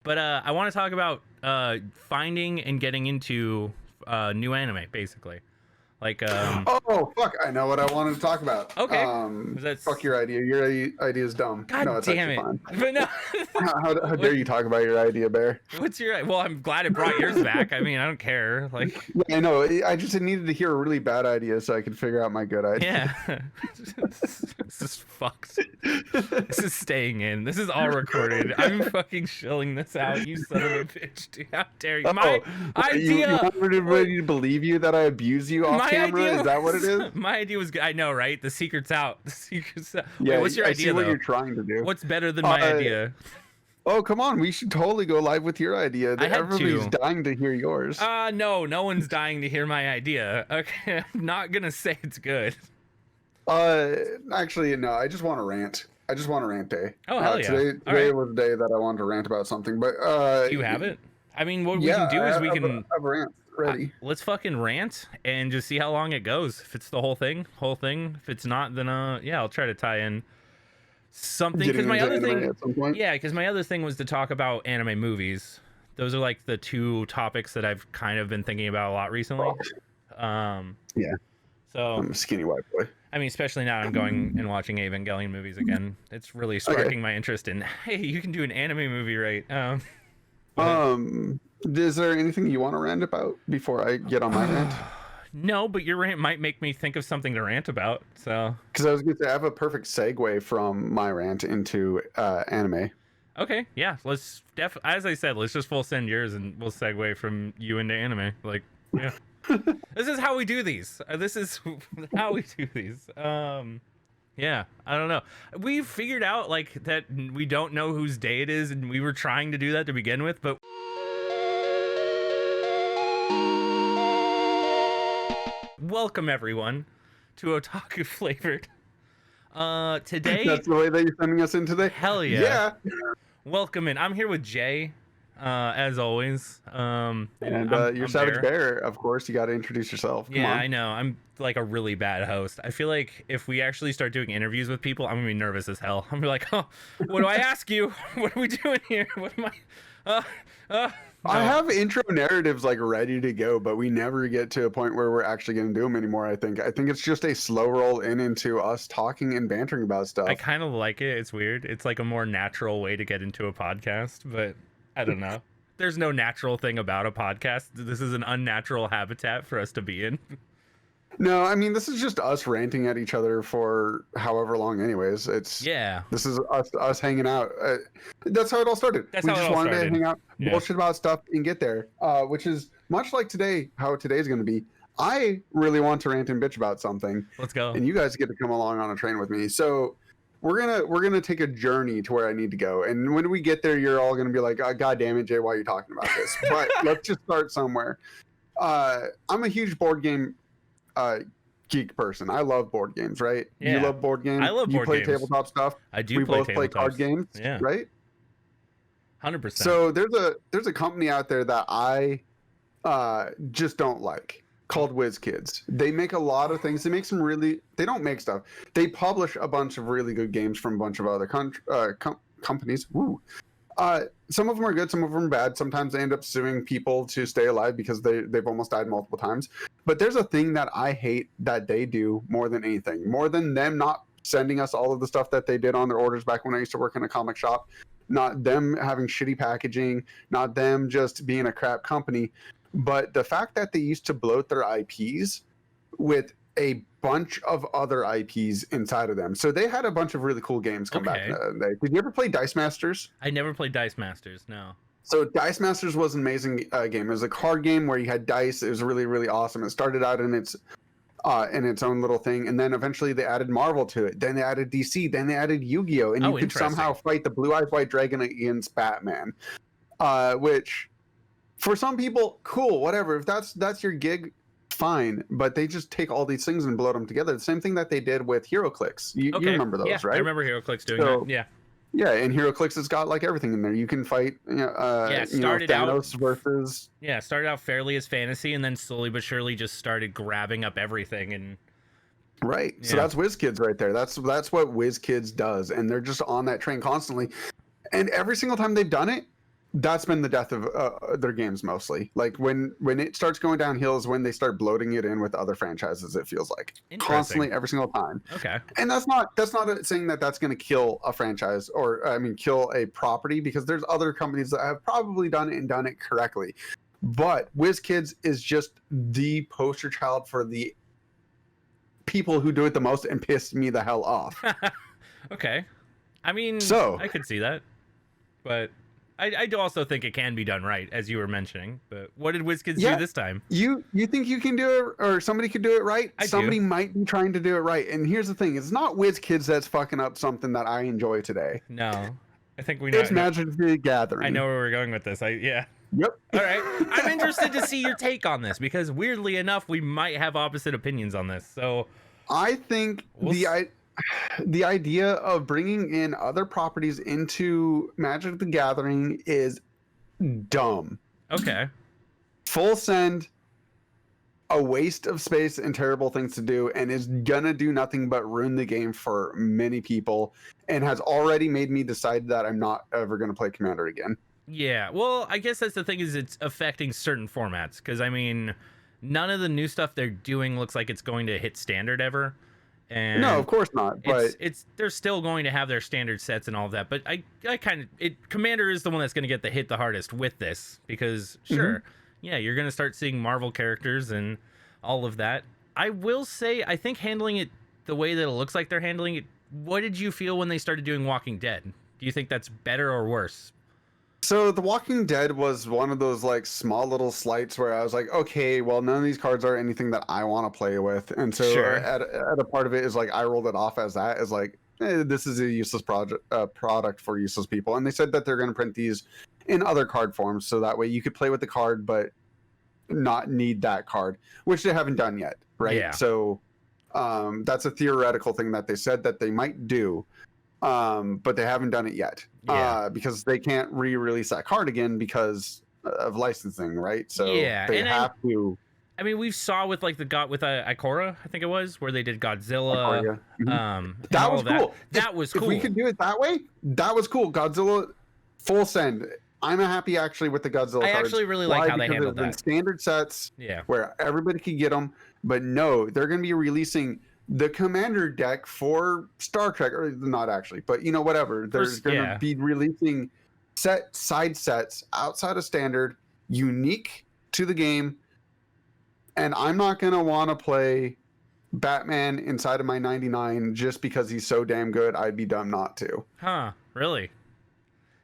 But I want to talk about finding and getting into new anime, basically. Like, Oh fuck! I know what I wanted to talk about. okay, that's Fuck your idea. Your idea is dumb. No, God it's damn actually it. fine. But no, How dare you talk about your idea, Bear? what's your? Well, I'm glad it brought yours back. I mean, I don't care. Like, Yeah, I know. I just needed to hear a really bad idea so I could figure out my good idea. yeah, this is fucked. This is staying in. This is all recorded. I'm fucking shilling this out. You son of a bitch, dude. How dare you? My idea. You want everybody to believe you that I abuse you off camera? Is that what it is? My idea was good. I know, right? The secret's out. The secret's out. Yeah. Wait, what's your I idea, see what though? you're trying to do. What's better than my idea? Oh, come on. We should totally go live with your idea. I had Everybody's to. dying to hear yours. No one's dying to hear my idea. Okay, I'm not gonna say it's good. Actually, no. I just want to rant. I just want a rant day. Oh, hell yeah. Today was the day that I wanted to rant about something. But you have it? I mean, what we yeah, can do is we I can have a rant ready. let's fucking rant and just see how long it goes. If it's the whole thing. If it's not, then yeah, I'll try to tie in something. Because my other thing, yeah, because my other thing was to talk about anime movies. Those are like the two topics that I've kind of been thinking about a lot recently. Yeah. So I'm a skinny white boy. I mean, especially now I'm going and watching Evangelion movies again. It's really sparking my interest in, hey, you can do an anime movie, right? Is there anything you want to rant about before I get on my rant? No, but your rant might make me think of something to rant about. So, because I was going to say I have a perfect segue from my rant into anime. Okay, yeah, let's as I said, let's just full send yours and we'll segue from you into anime. Like, yeah. This is how we do these. This is how we do these. Yeah, I don't know. We figured out like that we don't know whose day it is, and we were trying to do that to begin with, but welcome everyone to Otaku Flavored. Today that's the way that you're sending us in today. Hell yeah. Yeah. Welcome in. I'm here with Jay. As always, and you're Savage Bear, of course. You got to introduce yourself. Come on. I know. I'm like a really bad host. I feel like if we actually start doing interviews with people, I'm gonna be nervous as hell. I'm gonna be like, oh, what do I ask you? What are we doing here? What am I? No. I have intro narratives like ready to go, but we never get to a point where we're actually going to do them anymore. I think it's just a slow roll into us talking and bantering about stuff. I kind of like it. It's weird. It's like a more natural way to get into a podcast, but I don't know. There's no natural thing about a podcast. This is an unnatural habitat for us to be in. No, I mean, this is just us ranting at each other for however long anyways. This is us hanging out. That's how it all started. We just wanted to hang out, bullshit about stuff, and get there, which is much like today, how today's going to be. I really want to rant and bitch about something. Let's go. And you guys get to come along on a train with me. So we're gonna take a journey to where I need to go, and when we get there, you're all gonna be like, oh, "God damn it, Jay, why are you talking about this?" But let's just start somewhere. I'm a huge board game geek person. I love board games, right? Yeah. You love board games. I love board games. You play tabletop stuff. I do. We both play card games, right? 100%. So there's a company out there that I just don't like, called WizKids. They make a lot of things. They don't make stuff. They publish a bunch of really good games from a bunch of other companies. Woo. Some of them are good, some of them are bad. Sometimes they end up suing people to stay alive because they've almost died multiple times. But there's a thing that I hate that they do more than anything. More than them not sending us all of the stuff that they did on their orders back when I used to work in a comic shop. Not them having shitty packaging. Not them just being a crap company. But the fact that they used to bloat their IPs with a bunch of other IPs inside of them. So they had a bunch of really cool games come back in the day. Did you ever play Dice Masters? I never played Dice Masters, no. So Dice Masters was an amazing game. It was a card game where you had dice. It was really, really awesome. It started out in its own little thing, and then eventually they added Marvel to it. Then they added DC. Then they added Yu-Gi-Oh! And you could somehow fight the Blue Eyes White Dragon against Batman. Which, for some people, cool, whatever. If that's your gig, fine. But they just take all these things and bloat them together. The same thing that they did with HeroClix. You remember those, right? I remember HeroClix doing that. Yeah. Yeah, and HeroClix has got like everything in there. You can fight, Thanos versus. Yeah, started out fairly as fantasy, and then slowly but surely just started grabbing up everything and. Right. Yeah. So that's WizKids right there. That's what WizKids does, and they're just on that train constantly. And every single time they've done it, that's been the death of their games mostly. Like when it starts going downhill is when they start bloating it in with other franchises. It feels like constantly every single time. Okay. And that's not saying that that's going to kill a franchise or I mean kill a property, because there's other companies that have probably done it and done it correctly. But WizKids is just the poster child for the people who do it the most and piss me the hell off. Okay. I mean, so I could see that, but I do also think it can be done right, as you were mentioning. But what did WizKids do this time? You think you can do it, or somebody could do it right? Somebody do. might be trying to do it right. And here's the thing: it's not WizKids that's fucking up something that I enjoy today. No, I think we know. It's Magic the Gathering. I know where we're going with this. Yeah. Yep. All right. I'm interested to see your take on this, because weirdly enough, we might have opposite opinions on this. So I think the idea of bringing in other properties into Magic the Gathering is dumb. Okay. Full send, a waste of space and terrible things to do, and is gonna do nothing but ruin the game for many people, and has already made me decide that I'm not ever gonna play Commander again. Yeah, well, I guess that's the thing, is it's affecting certain formats, because I mean, none of the new stuff they're doing looks like it's going to hit standard ever. And no, of course not. But they're still going to have their standard sets and all of that. But I kind of Commander is the one that's going to get the hit the hardest with this, because sure, yeah, you're going to start seeing Marvel characters and all of that. I will say, I think handling it the way that it looks like they're handling it. What did you feel when they started doing Walking Dead? Do you think that's better or worse? So The Walking Dead was one of those like small little slights where I was like, okay, well, none of these cards are anything that I want to play with, and so at a part of it is like I rolled it off as that, as like this is a useless product for useless people. And they said that they're going to print these in other card forms, so that way you could play with the card but not need that card, which they haven't done yet, right? Yeah. So that's a theoretical thing that they said that they might do. But they haven't done it yet, because they can't re-release that card again because of licensing, right? So they have to. I mean, we saw with like Ikora, I think it was, where they did Godzilla. That was cool. That was cool. If we could do it that way, that was cool. Godzilla full send. I'm happy actually with the Godzilla cards. I actually really like how they handled that. Standard sets, where everybody could get them, but no, they're going to be releasing the Commander deck for Star Trek, or not actually, but you know, whatever. There's going to be releasing side sets outside of Standard, unique to the game, and I'm not going to want to play Batman inside of my 99 just because he's so damn good. I'd be dumb not to. Huh? Really?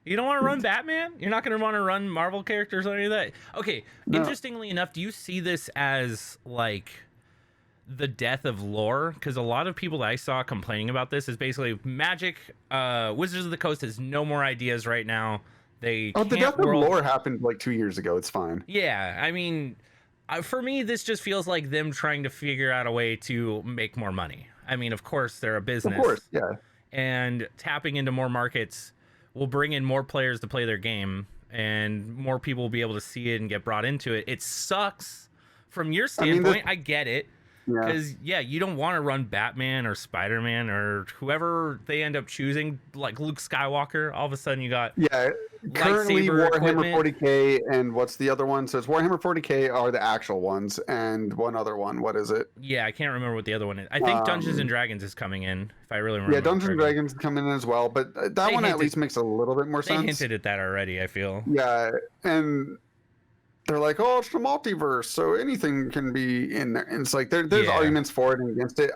You don't want to run Batman? You're not going to want to run Marvel characters or any of that? Okay. No. Interestingly enough, do you see this as like the death of lore? Because a lot of people that I saw complaining about this is basically Magic, Wizards of the Coast has no more ideas right now. The death of lore happened like 2 years ago. It's fine. Yeah, I mean, for me, this just feels like them trying to figure out a way to make more money. I mean, of course, they're a business. Of course, yeah. And tapping into more markets will bring in more players to play their game, and more people will be able to see it and get brought into it. It sucks from your standpoint. I get it. Because, you don't want to run Batman or Spider-Man or whoever they end up choosing, like Luke Skywalker. All of a sudden you got currently lightsaber Warhammer equipment. 40K, and what's the other one? So it's Warhammer 40K are the actual ones, and one other one. What is it? Yeah, I can't remember what the other one is. I think Dungeons and Dragons is coming in, if I really remember. Yeah, Dungeons and Dragons is coming in as well, but that one at least makes a little bit more sense. They hinted at that already, I feel. Yeah, and they're like, oh, it's the multiverse, so anything can be in there. And it's like there's arguments for it and against it.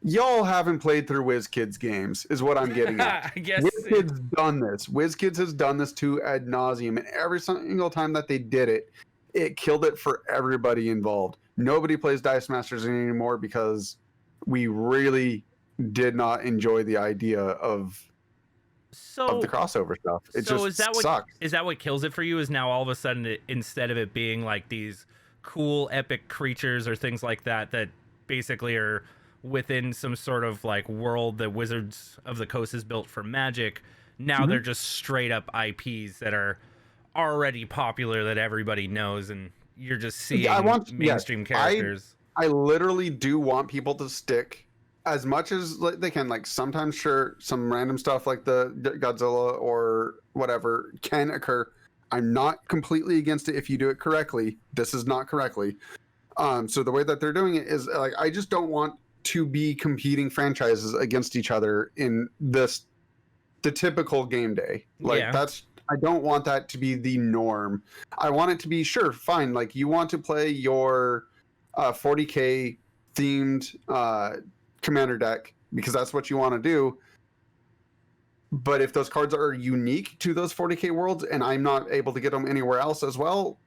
Y'all haven't played through WizKids games, is what I'm getting at. I guess WizKids done this. WizKids has done this to ad nauseum, and every single time that they did it, it killed it for everybody involved. Nobody plays Dice Masters anymore because we really did not enjoy the idea of the crossover stuff. It sucks. Is that what kills it for you? Is now all of a sudden, instead of it being like these cool epic creatures or things like that basically are within some sort of like world that Wizards of the Coast has built for Magic, now they're just straight up IPs that are already popular that everybody knows, and you're just seeing mainstream characters. I literally do want people to stick as much as like, they can, like sometimes sure some random stuff like the Godzilla or whatever can occur. I'm not completely against it if you do it correctly. This is not correctly. So the way that they're doing it is like I just don't want to be competing franchises against each other in the typical game day. Like Yeah. I don't want that to be the norm. I want it to be sure, fine. Like you want to play your 40k themed commander deck because that's what you want to do. But if those cards are unique to those 40k worlds and I'm not able to get them anywhere else as well,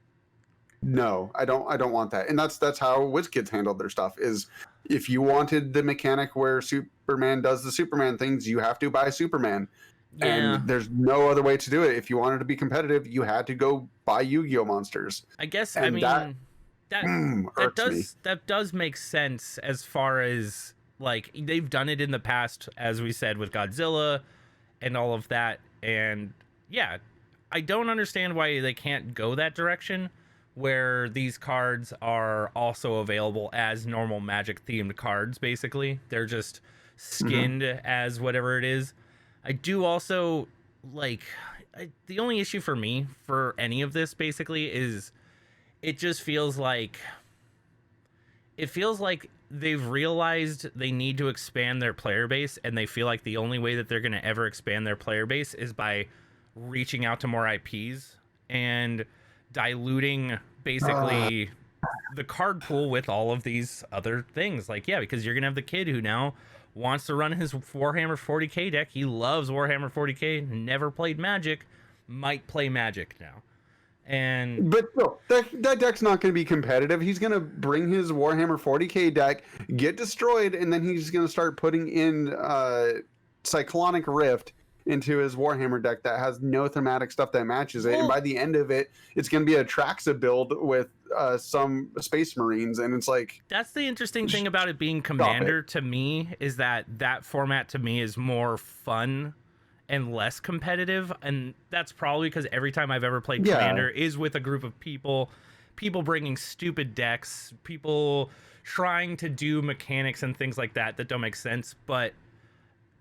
no, I don't want that. And that's how WizKids handled their stuff. Is if you wanted the mechanic where Superman does the Superman things, you have to buy Superman. Yeah. And there's no other way to do it. If you wanted to be competitive, you had to go buy Yu-Gi-Oh monsters. I guess And I mean that that does make sense as far as like they've done it in the past, as we said, with Godzilla and all of that. And yeah, I don't understand why they can't go that direction where these cards are also available as normal Magic themed cards. Basically, they're just skinned as whatever it is. I do also like the only issue for me for any of this basically is it just feels like they've realized they need to expand their player base, and they feel like the only way that they're going to ever expand their player base is by reaching out to more IPs and diluting basically the card pool with all of these other things. Like, yeah, because you're going to have the kid who now wants to run his Warhammer 40k deck. He loves Warhammer 40k, never played Magic, might play Magic now. But no, that deck's not going to be competitive. He's going to bring his Warhammer 40k deck, get destroyed, and then he's going to start putting in Cyclonic Rift into his Warhammer deck that has no thematic stuff that matches it. And by the end of it, it's going to be a Traxa build with some Space Marines. And it's like... That's the interesting thing about it being Commander to me, is that format to me is more fun and less competitive. And that's probably because every time I've ever played Commander is with a group of people bringing stupid decks, people trying to do mechanics and things like that don't make sense. But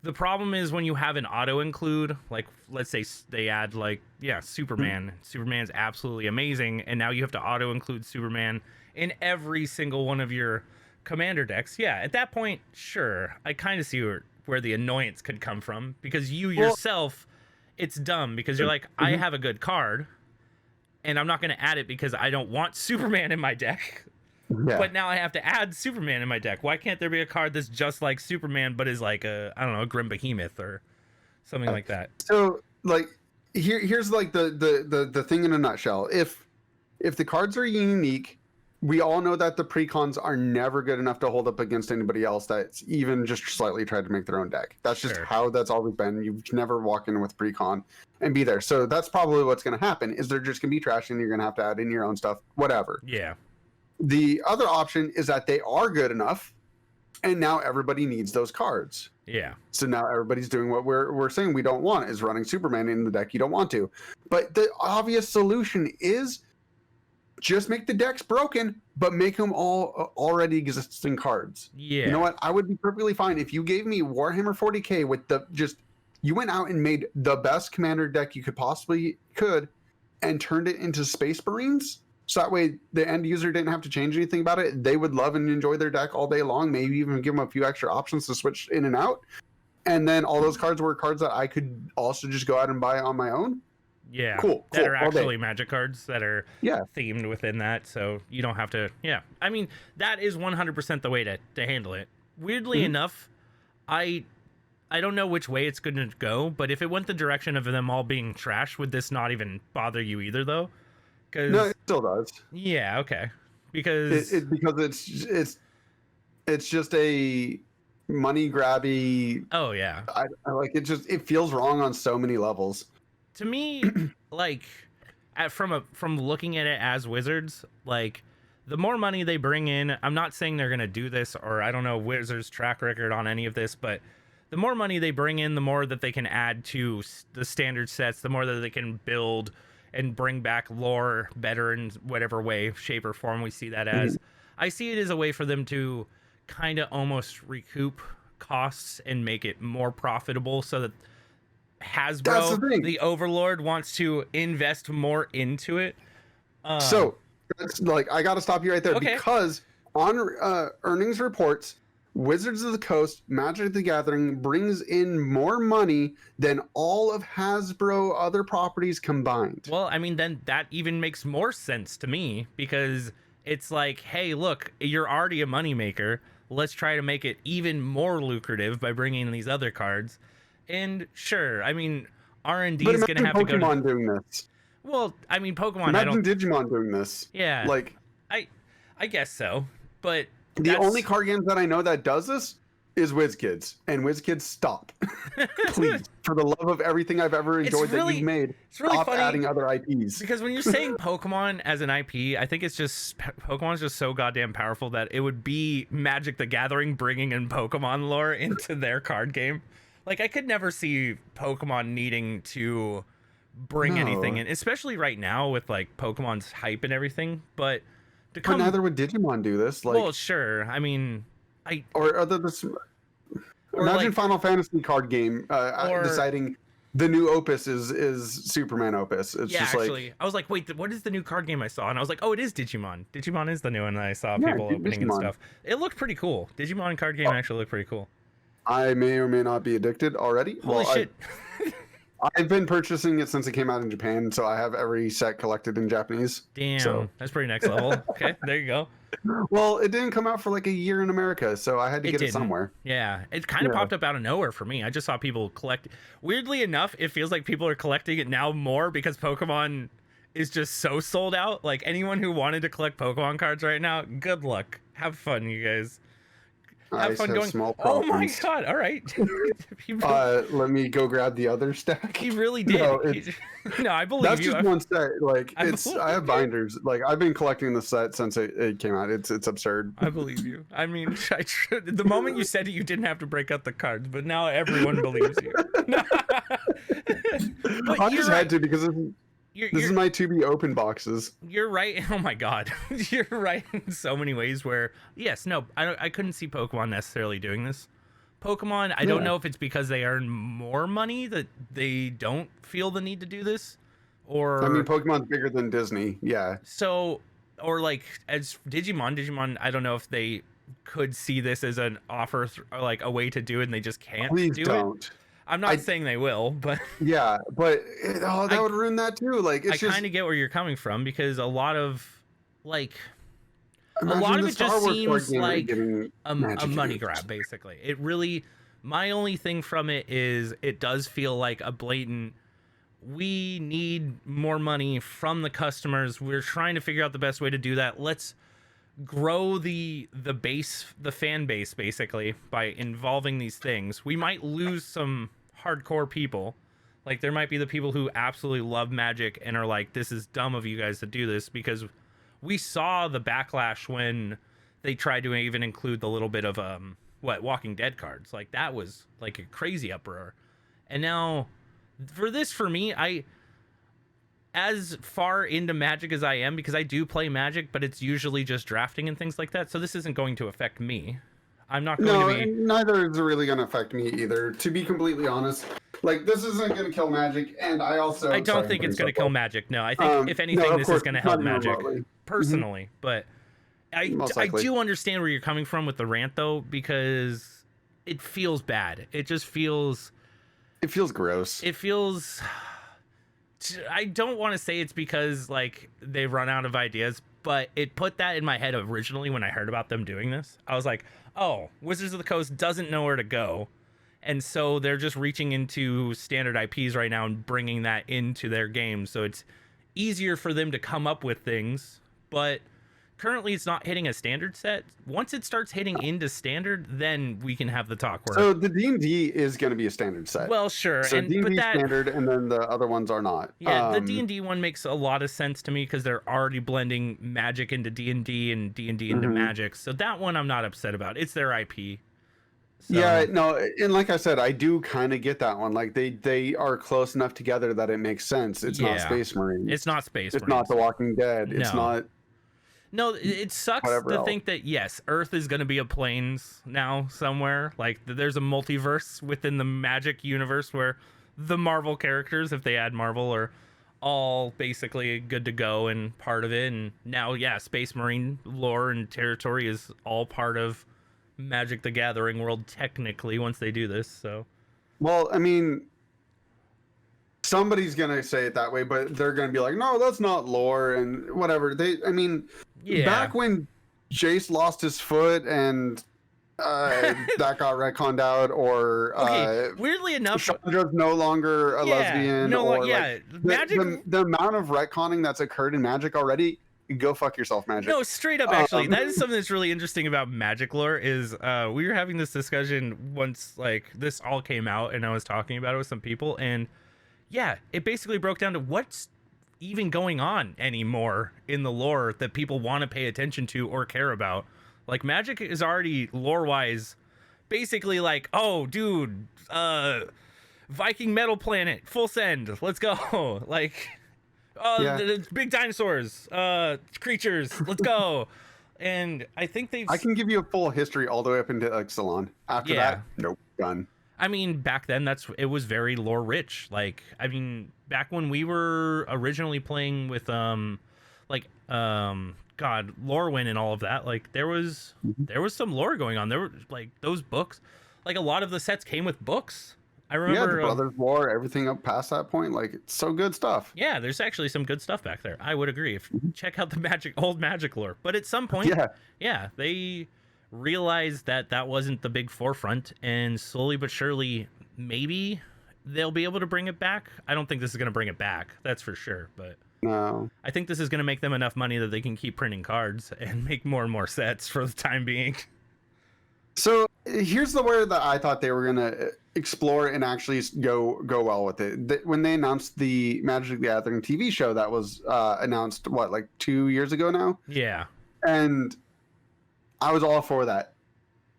the problem is when you have an auto include, like let's say they add like, Superman. Superman's absolutely amazing. And now you have to auto include Superman in every single one of your Commander decks. Yeah, at that point, sure, I kind of see where the annoyance could come from, because yourself, it's dumb because you're like, I have a good card and I'm not going to add it because I don't want Superman in my deck. Yeah. But now I have to add Superman in my deck. Why can't there be a card that's just like Superman but is like a Grim Behemoth or something like that? So like here's like the thing in a nutshell. If the cards are unique, we all know that the precons are never good enough to hold up against anybody else that's even just slightly tried to make their own deck. That's just how that's always been. You never walk in with precon and be there. So that's probably what's going to happen, is they're just going to be trash and you're going to have to add in your own stuff, whatever. Yeah. The other option is that they are good enough, and now everybody needs those cards. Yeah. So now everybody's doing what we're saying we don't want, is running Superman in the deck you don't want to. But the obvious solution is just make the decks broken, but make them all already existing cards. Yeah. You know what? I would be perfectly fine if you gave me Warhammer 40k with you went out and made the best commander deck you could and turned it into Space Marines. So that way the end user didn't have to change anything about it. They would love and enjoy their deck all day long, maybe even give them a few extra options to switch in and out. And then all those cards were cards that I could also just go out and buy on my own. Yeah. Cool. That are actually Magic cards that are themed within that. So you don't have to. Yeah. I mean, that is 100% the way to handle it. Weirdly enough, I don't know which way it's going to go, but if it went the direction of them all being trash, would this not even bother you either, though? No, it still does. Yeah, okay. Because it's just a money grabby. Oh yeah. I like it. It feels wrong on so many levels. To me, like from looking at it as Wizards, like the more money they bring in, I'm not saying they're gonna do this, or I don't know Wizards' track record on any of this, but the more money they bring in, the more that they can add to the standard sets, the more that they can build and bring back lore better in whatever way, shape, or form we see that as. I see it as a way for them to kind of almost recoup costs and make it more profitable so that That's Hasbro, the thing. the overlord, wants to invest more into it. So that's like, I got to stop you right there, Okay. because on earnings reports, Wizards of the Coast, Magic the Gathering brings in more money than all of Hasbro other properties combined. Well, I mean, then that even makes more sense to me, because it's like, hey, look, you're already a moneymaker. Let's try to make it even more lucrative by bringing in these other cards. And sure, I mean, R&D But is going to imagine have to go to. Pokemon doing this. Well, I mean, Pokemon, I Imagine don't. Digimon doing this. Yeah, Like, I guess so. But the only card games that I know that does this is WizKids. And WizKids, stop. Please, for the love of everything I've ever enjoyed that you've made, it's really stop funny adding other IPs. because when you're saying Pokemon as an IP, I think it's just Pokemon's just so goddamn powerful that it would be Magic the Gathering bringing in Pokemon lore into their card game. Like, I could never see Pokemon needing to bring anything in, especially right now with like Pokemon's hype and everything. But to come, But neither would Digimon do this. Like, well, sure. I mean, or other this. Or Imagine like- Final Fantasy card game Or- deciding the new Opus is Superman Opus. It's yeah, just actually, like, I was like, wait, what is the new card game I saw? And I was like, oh, it is Digimon. Digimon is the new one that I saw Yeah, people opening and Digimon. stuff. It looked pretty cool. Digimon card game actually looked pretty cool. I may or may not be addicted already. Holy shit. I've been purchasing it since it came out in Japan, so I have every set collected in Japanese. Damn, So- that's pretty next level. Okay, there you go. Well, it didn't come out for like a year in America, so I had to get it didn't. somewhere. Yeah, it kind of Yeah. popped up out of nowhere for me. I just saw people collect. Weirdly enough, it feels like people are collecting it now more because Pokemon is just so sold out. Like, anyone who wanted to collect Pokemon cards right now, good luck. Have fun, you guys. Have fun going. Small Oh my problems. god! All right. he, Let me go grab the other stack. he really did. No, No, I believe That's you. just one set. Like, I I have binders. Like, I've been collecting the set since it came out. It's absurd. I believe you. I mean, the moment you said it, you didn't have to break out the cards, but now everyone believes you. But I you're just right. had to, because this is my to be open boxes. You're right. Oh my god, you're right in so many ways. Where yes, no, I couldn't see Pokemon necessarily doing this. Pokemon, I don't Yeah. know if it's because they earn more money that they don't feel the need to do this, or I mean, Pokemon's bigger than Disney. Yeah. so, or like as Digimon, I don't know if they could see this as an offer or like a way to do it, and they just can't Please do it. don't. I'm not saying they will, but Yeah, but that I- would ruin that too. Like, it's I just kind of get where you're coming from, because a lot of like imagine lot of the it just Star Wars card seems game like getting a Magic money used. grab, basically. It really, my only thing from it is it does feel like a blatant, we need more money from the customers, we're trying to figure out the best way to do that, let's grow the base, the fan base, basically, by involving these things. We might lose some hardcore people. Like, there might be the people who absolutely love Magic and are like, this is dumb of you guys to do this, because we saw the backlash when they tried to even include the little bit of Walking Dead cards. Like, that was like a crazy uproar. And now for me, I, as far into Magic as I am, because I do play Magic, but it's usually just drafting and things like that, so this isn't going to affect me. I'm not going No, to be. neither is really going to affect me either. To be completely honest, like, this isn't going to kill Magic, and I don't think it's going to kill Magic. No, I think if anything, no, of this course, is going to not help even Magic remotely. personally. But Most I likely. do understand where you're coming from with the rant, though, because it feels bad. It just feels. It feels gross. It feels. I don't want to say it's because like they run out of ideas, but it put that in my head originally when I heard about them doing this. I was like, oh, Wizards of the Coast doesn't know where to go. And so they're just reaching into standard IPs right now and bringing that into their game. So it's easier for them to come up with things. But currently it's not hitting a standard set. Once it starts hitting into standard, then we can have the talk where... So the D&D is going to be a standard set. Well, sure. So D&D but that, standard, and then the other ones are not. yeah, the D&D one makes a lot of sense to me because they're already blending Magic into D&D and D&D into Mhm. Magic. So that one I'm not upset about. It's their IP. So, Yeah, no, and like I said, I do kind of get that one. Like, they are close enough together that it makes sense. It's not Yeah. Space Marine. it's not Space It's Marines. not The Walking Dead. It's No. not. No, it sucks whatever to else. think that yes, Earth is going to be a plains now somewhere. Like there's a multiverse within the Magic universe where the Marvel characters, if they add Marvel, are all basically good to go and part of it. And now, yeah, Space Marine lore and territory is all part of Magic the Gathering world technically once they do this. So, Well, I mean, somebody's gonna say it that way, but they're gonna be like, no, that's not lore and whatever. I mean, yeah. back when Jace lost his foot and that got retconned out, or Okay, weirdly enough, Chandra's no longer a lesbian, no, or yeah, like, Magic. the amount of retconning that's occurred in Magic already. Go fuck yourself, Magic. No, straight up, actually, that is something that's really interesting about Magic lore. Is we were having this discussion once, like this all came out, and I was talking about it with some people, and yeah, it basically broke down to what's even going on anymore in the lore that people want to pay attention to or care about. Like Magic is already lore-wise, basically like, oh, dude, Viking metal planet, full send, let's go, like. The big dinosaurs, creatures, let's go. And I think I can give you a full history all the way up into Ixalan. After that, nope, done. I mean, back then it was very lore rich. Like, I mean, back when we were originally playing with God, Lorwyn and all of that, like there was some lore going on. There were like those books, like a lot of the sets came with books. I remember the Brothers War, everything up past that point, like it's so good stuff. Yeah, there's actually some good stuff back there. I would agree. Check out the old Magic lore. But at some point, they realized that wasn't the big forefront, and slowly but surely, maybe they'll be able to bring it back. I don't think this is going to bring it back. That's for sure. But no, I think this is going to make them enough money that they can keep printing cards and make more and more sets for the time being. So here's the word that I thought they were gonna explore and actually go well with it. When they announced the Magic the Gathering TV show that was announced, like 2 years ago now? Yeah. And I was all for that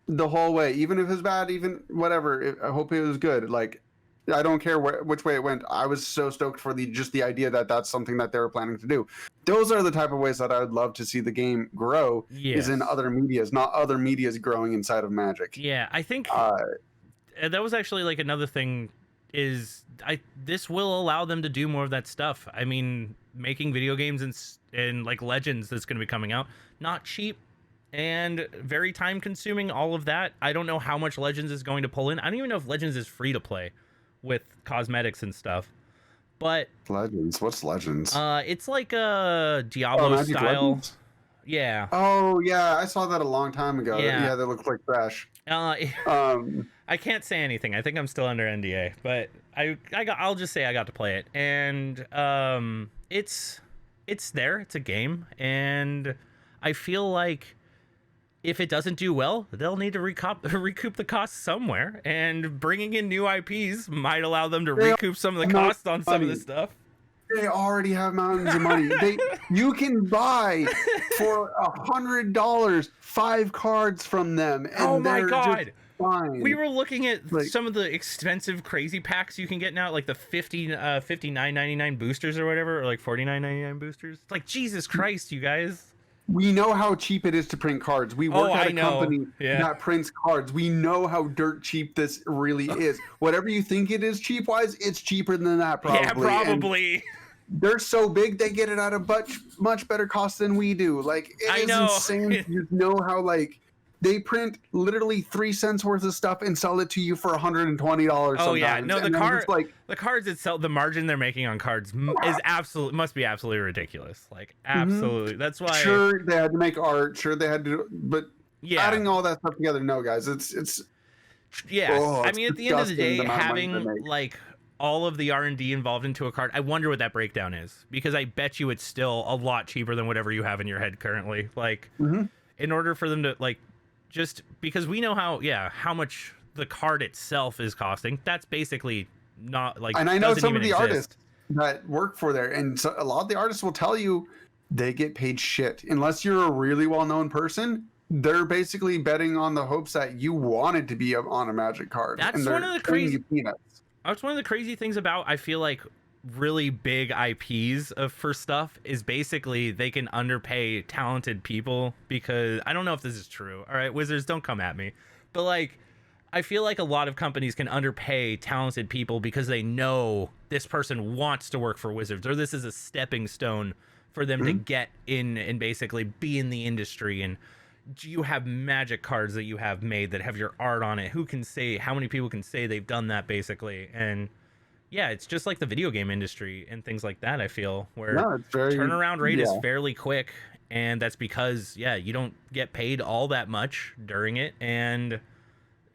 the whole way, even if it was bad, even whatever. I hope it was good. Like, I don't care which way it went. I was so stoked for the idea that that's something that they were planning to do. Those are the type of ways that I would love to see the game grow. Is in other medias, not other medias growing inside of Magic. Yeah, I think that was actually like another thing. This will allow them to do more of that stuff. I mean, making video games and like Legends that's going to be coming out, not cheap and very time consuming. All of that. I don't know how much Legends is going to pull in. I don't even know if Legends is free to play with cosmetics and stuff. But Legends, what's Legends? It's like a Diablo style. Legends? Yeah. Oh yeah, I saw that a long time ago. Yeah, that looked like trash. I can't say anything. I think I'm still under NDA, but I'll just say I got to play it, and it's there. It's a game, and I feel like if it doesn't do well, they'll need to recoup the costs somewhere, and bringing in new IPs might allow them to recoup some of the costs on some of this stuff. They already have mountains of money. You can buy for $100 5 cards from them. And oh my god! Fine. We were looking at some of the expensive crazy packs you can get now, like the $59.99 boosters or whatever, or like $49.99 boosters. It's like, Jesus Christ, you guys. We know how cheap it is to print cards. We work at a company that prints cards. We know how dirt cheap this really is. Whatever you think it is cheap-wise, it's cheaper than that, probably. Yeah, probably. And they're so big, they get it at a much better cost than we do. Like, it is insane. You know how, like, they print literally 3 cents worth of stuff and sell it to you for $120 sometimes. Oh yeah, no, the cards itself, the margin they're making on cards must be absolutely ridiculous. Like, absolutely. That's why. Sure, they had to make art. Sure, they had to, but adding all that stuff together, no, guys, it's. Yeah, I mean, at the end of the day, having like all of the R&D involved into a card, I wonder what that breakdown is, because I bet you it's still a lot cheaper than whatever you have in your head currently. Like, in order for them to like. Just because we know how much the card itself is costing, that's basically not like. And I know some of the artists that work for there, and so a lot of the artists will tell you they get paid shit unless you're a really well-known person. They're basically betting on the hopes that you wanted to be on a Magic card. That's one of the crazy. That's one of the crazy things about. I feel like really big IPs for stuff is basically they can underpay talented people, because I don't know if this is true. All right, Wizards, don't come at me. But like, I feel like a lot of companies can underpay talented people because they know this person wants to work for Wizards, or this is a stepping stone for them to get in and basically be in the industry. And you have Magic cards that you have made that have your art on it. Who can say, how many people can say they've done that basically? And yeah, it's just like the video game industry and things like that, I feel, where it's very, turnaround rate is fairly quick. And that's because, yeah, you don't get paid all that much during it. And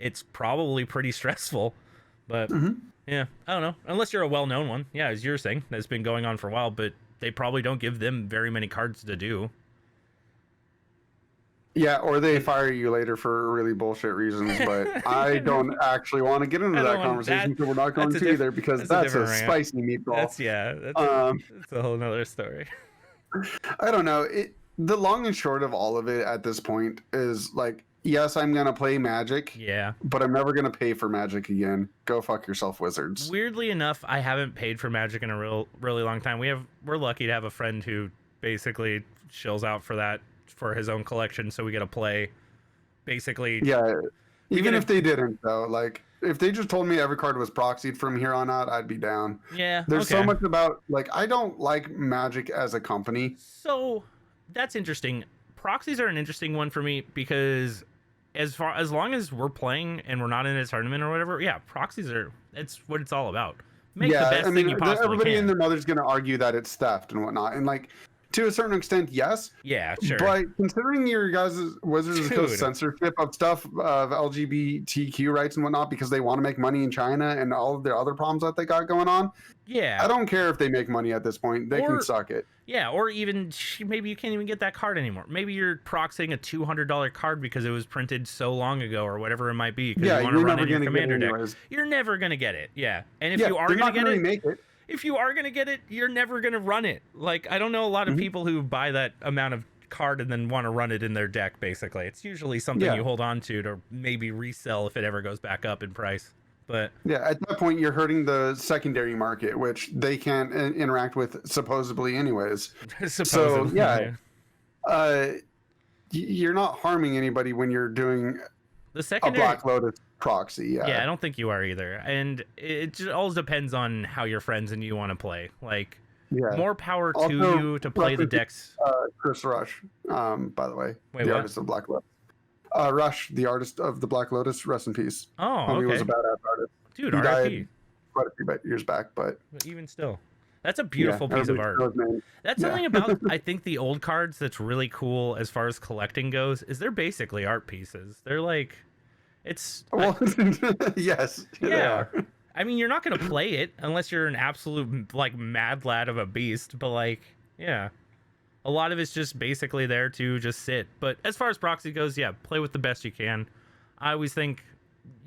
it's probably pretty stressful. But yeah, I don't know. Unless you're a well-known one. Yeah, as you're saying, that's been going on for a while. But they probably don't give them very many cards to do. Yeah, or they fire you later for really bullshit reasons, but I don't actually want to get into that conversation, so we're not going to either, because that's a spicy meatball. That's a whole nother story. I don't know. The long and short of all of it at this point is like, yes, I'm going to play Magic. Yeah. But I'm never going to pay for Magic again. Go fuck yourself, Wizards. Weirdly enough, I haven't paid for Magic in a really long time. We're lucky to have a friend who basically shills out for that, for his own collection, so we get to play basically. Yeah, even if they didn't, though, like if they just told me every card was proxied from here on out, I'd be down. Yeah, there's so much about, like, I don't like Magic as a company. So that's interesting. Proxies are an interesting one for me, because as long as we're playing and we're not in a tournament or whatever, yeah, proxies it's what it's all about. Make the best thing you possibly everybody can. and their mother's going to argue that it's theft and whatnot, and like, to a certain extent, yes. Yeah, sure. But considering your guys' Wizards of the Coast censorship of stuff, of LGBTQ rights and whatnot, because they want to make money in China and all of their other problems that they got going on, yeah, I don't care if they make money at this point. They can suck it. Yeah, or even maybe you can't even get that card anymore. Maybe you're proxying a $200 card because it was printed so long ago, or whatever it might be, because you want to run in your commander deck. You're never gonna get it. Yeah, and if you are gonna get it. If you are going to get it, you're never going to run it. Like, I don't know a lot of people who buy that amount of card and then want to run it in their deck, basically. It's usually something you hold on to maybe resell if it ever goes back up in price. But yeah, at that point, you're hurting the secondary market, which they can't interact with supposedly anyways. So, yeah. You're not harming anybody when you're doing the secondary... a Black Lotus proxy. Yeah, I don't think you are either, and it just all depends on how your friends and you want to play. Like, more power to you to play the decks. Chris Rush, by the way, artist of Black Lotus. Rush, the artist of the Black Lotus, rest in peace. Oh, okay. He was a badass artist. Dude, he RIP. died quite a few years back, but even still, that's a beautiful piece of art. That's something about, I think, the old cards that's really cool as far as collecting goes, is they're basically art pieces. They're like, yes. Yeah. I mean, you're not going to play it unless you're an absolute, like, mad lad of a beast. But, like, yeah. A lot of it's just basically there to just sit. But as far as proxy goes, yeah, play with the best you can. I always think,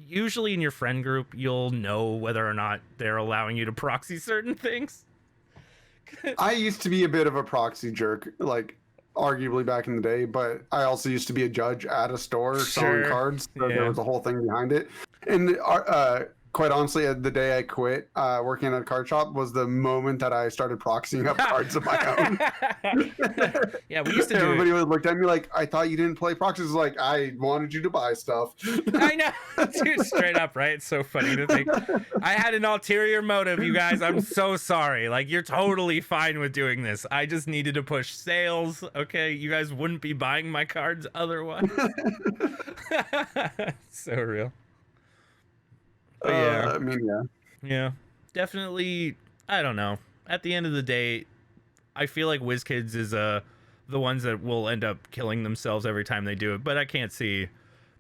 usually in your friend group, you'll know whether or not they're allowing you to proxy certain things. I used to be a bit of a proxy jerk, like, arguably back in the day, but I also used to be a judge at a store selling cards, so there was a whole thing behind it. And quite honestly, the day I quit working at a card shop was the moment that I started proxying up cards of my own. Yeah, we used to do Everybody would look at me like, I thought you didn't play proxies. Like, I wanted you to buy stuff. I know, dude, straight up, right? It's so funny to think. I had an ulterior motive, you guys. I'm so sorry. Like, you're totally fine with doing this. I just needed to push sales. Okay, you guys wouldn't be buying my cards otherwise. So real. But yeah. I mean, yeah, definitely. I don't know. At the end of the day, I feel like WizKids is the ones that will end up killing themselves every time they do it. But I can't see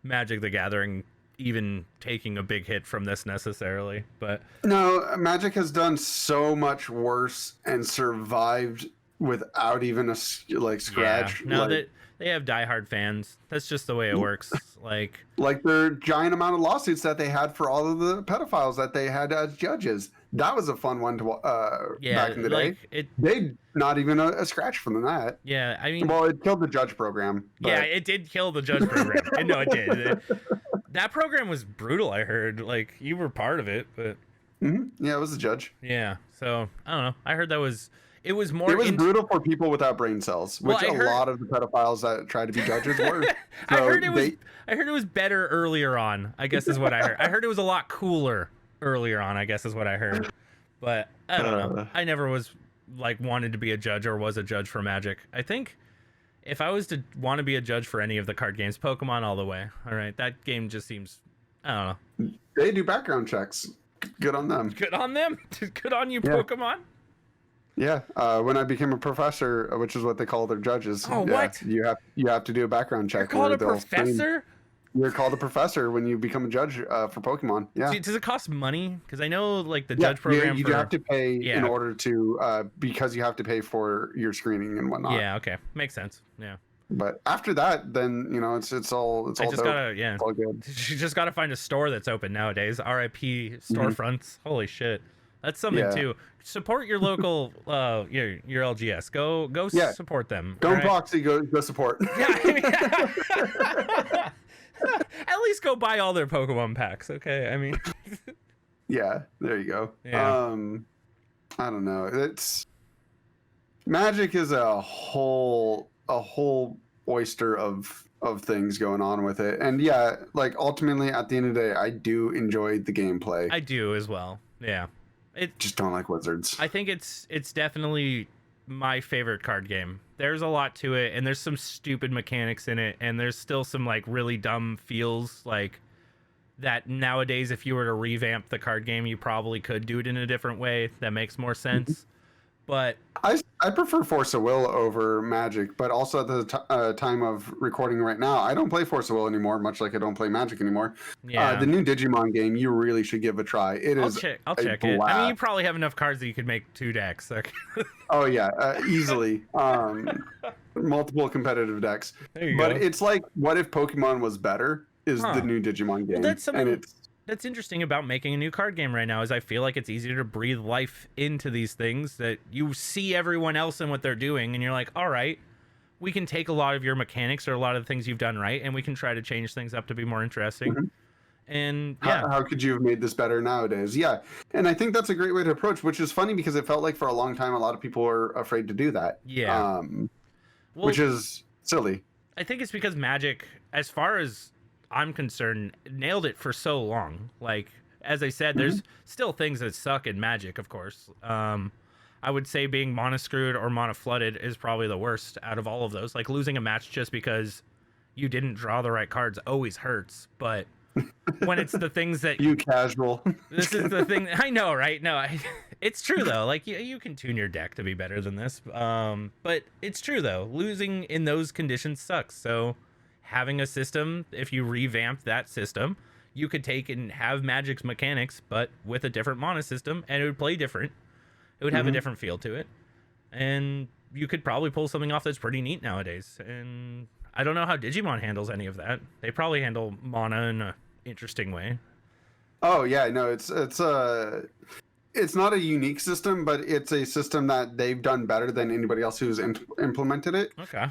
Magic the Gathering even taking a big hit from this necessarily. But no, Magic has done so much worse and survived without even a scratch. Yeah. No, that they have diehard fans. That's just the way it works. Like their giant amount of lawsuits that they had for all of the pedophiles that they had as judges. That was a fun one to back in the day. They not even a scratch from that. Yeah, I mean, well, it killed the judge program. But... Yeah, it did kill the judge program. No, it did. That program was brutal. I heard. Like, you were part of it, but yeah, it was the judge. Yeah. So I don't know. I heard it was more. It was brutal for people without brain cells, which Well, lot of the pedophiles that try to be judges were. I So heard it was better earlier on, I guess is what I heard. I heard it was a lot cooler earlier on, I guess is what I heard. But I don't know. I never was like wanted to be a judge or was a judge for Magic. I think if I was to want to be a judge for any of the card games, Pokemon all the way. All right, that game just seems, I don't know. They do background checks. Good on them. Good on them. Good on you, Pokemon. Yeah, when I became a professor, which is what they call their judges. Oh, what? You have to do a background check. You're called a professor? You're called a professor when you become a judge for Pokemon. Yeah. Does it cost money? Because I know like the judge program. You have to pay in order to because you have to pay for your screening and whatnot. Yeah. Okay. Makes sense. Yeah. But after that, then it's all I just gotta it's all good. You just gotta find a store that's open nowadays. RIP storefronts. Holy shit. That's something too. Support your local your LGS. Go support them. Don't proxy, go support. Yeah, I mean, at least go buy all their Pokemon packs, okay? I mean, yeah, there you go. Yeah. I don't know. It's Magic is a whole oyster of things going on with it. And yeah, like ultimately at the end of the day, I do enjoy the gameplay. I do as well. Yeah. Just don't like Wizards. I think it's definitely my favorite card game. There's a lot to it, and there's some stupid mechanics in it, and there's still some like really dumb feels like that nowadays. If you were to revamp the card game, you probably could do it in a different way that makes more sense. But I prefer Force of Will over Magic, but also at the time of recording right now, I don't play Force of Will anymore, much like I don't play Magic anymore. Yeah. The new Digimon game, you really should give a try. I'll check it. I mean, you probably have enough cards that you could make 2 decks. Okay. Oh yeah, easily. Multiple competitive decks. There you go. It's like, what if Pokemon was better? Is the new Digimon game? Well, that's something that's interesting about making a new card game right now is I feel like it's easier to breathe life into these things that you see everyone else and what they're doing, and you're like, all right, we can take a lot of your mechanics or a lot of the things you've done right, and we can try to change things up to be more interesting. Mm-hmm. And yeah, how could you have made this better nowadays? Yeah, and I think that's a great way to approach, which is funny because it felt like for a long time a lot of people were afraid to do that. Yeah, which is silly. I think it's because Magic, as far as I'm concerned, nailed it for so long. Like, as I said, there's still things that suck in Magic, of course. I would say being mono-screwed or mono-flooded is probably the worst out of all of those. Like, losing a match just because you didn't draw the right cards always hurts. But when it's the things that... You casual. This is the thing... I know, right? No, it's true, though. Like, you can tune your deck to be better than this. But it's true, though. Losing in those conditions sucks, so... Having a system, if you revamp that system, you could take and have Magic's mechanics, but with a different mono system, and it would play different. It would have a different feel to it. And you could probably pull something off that's pretty neat nowadays. And I don't know how Digimon handles any of that. They probably handle mono in an interesting way. Oh, yeah, no, it's not a unique system, but it's a system that they've done better than anybody else who's implemented it. Okay.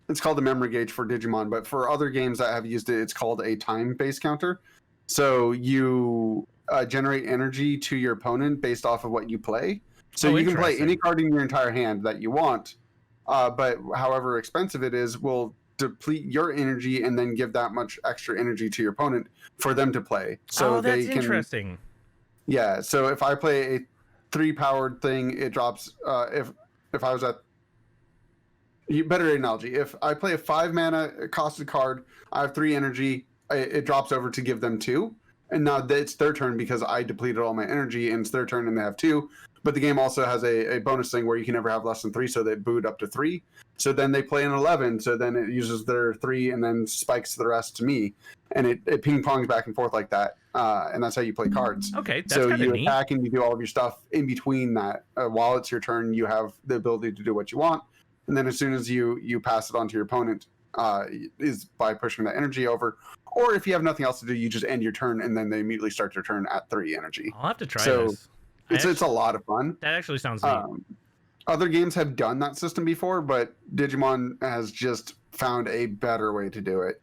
It's called the memory gauge for Digimon, but for other games that have used it, it's called a time-based counter. So you generate energy to your opponent based off of what you play. So you can play any card in your entire hand that you want, but however expensive it is will deplete your energy and then give that much extra energy to your opponent for them to play. So that's interesting. Yeah, so if I play a 3-powered thing, it drops. If I was at better analogy. If I play a 5-mana costed card, I have 3 energy, it drops over to give them 2. And now it's their turn because I depleted all my energy, and it's their turn and they have 2. But the game also has a bonus thing where you can never have less than 3, so they boot up to 3. So then they play an 11, so then it uses their 3 and then spikes the rest to me. And it ping-pongs back and forth like that. And that's how you play cards. Okay, that's so you neat. Attack and you do all of your stuff in between that. While it's your turn, you have the ability to do what you want. And then as soon as you pass it on to your opponent, is by pushing that energy over. Or if you have nothing else to do, you just end your turn, and then they immediately start their turn at 3 energy. I'll have to try this. It's a lot of fun. That actually sounds neat. Other games have done that system before, but Digimon has just found a better way to do it,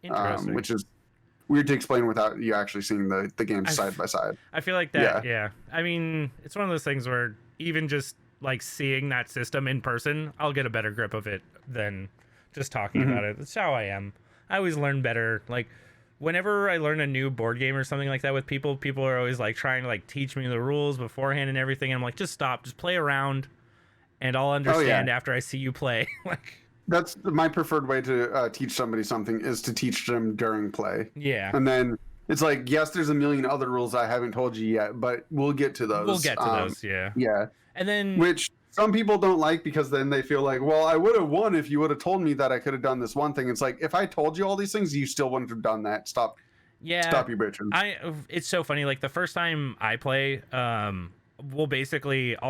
weird to explain without you actually seeing the games I side by side. I feel like that. Yeah. I mean, it's one of those things where even just like seeing that system in person, I'll get a better grip of it than just talking about it. That's how I am. I always learn better. Like whenever I learn a new board game or something like that with people are always like trying to like teach me the rules beforehand and everything. And I'm like, just stop, just play around, and I'll understand after I see you play. Like that's my preferred way to teach somebody something, is to teach them during play. Yeah. And then it's like, yes, there's a million other rules I haven't told you yet, but we'll get to those. We'll get to those. Yeah. Yeah. And then which some people don't like, because then they feel like, well, I would have won if you would have told me that I could have done this one thing. It's like, if I told you all these things, you still wouldn't have done that. Stop your bitching. It's so funny. Like the first time I play, I'll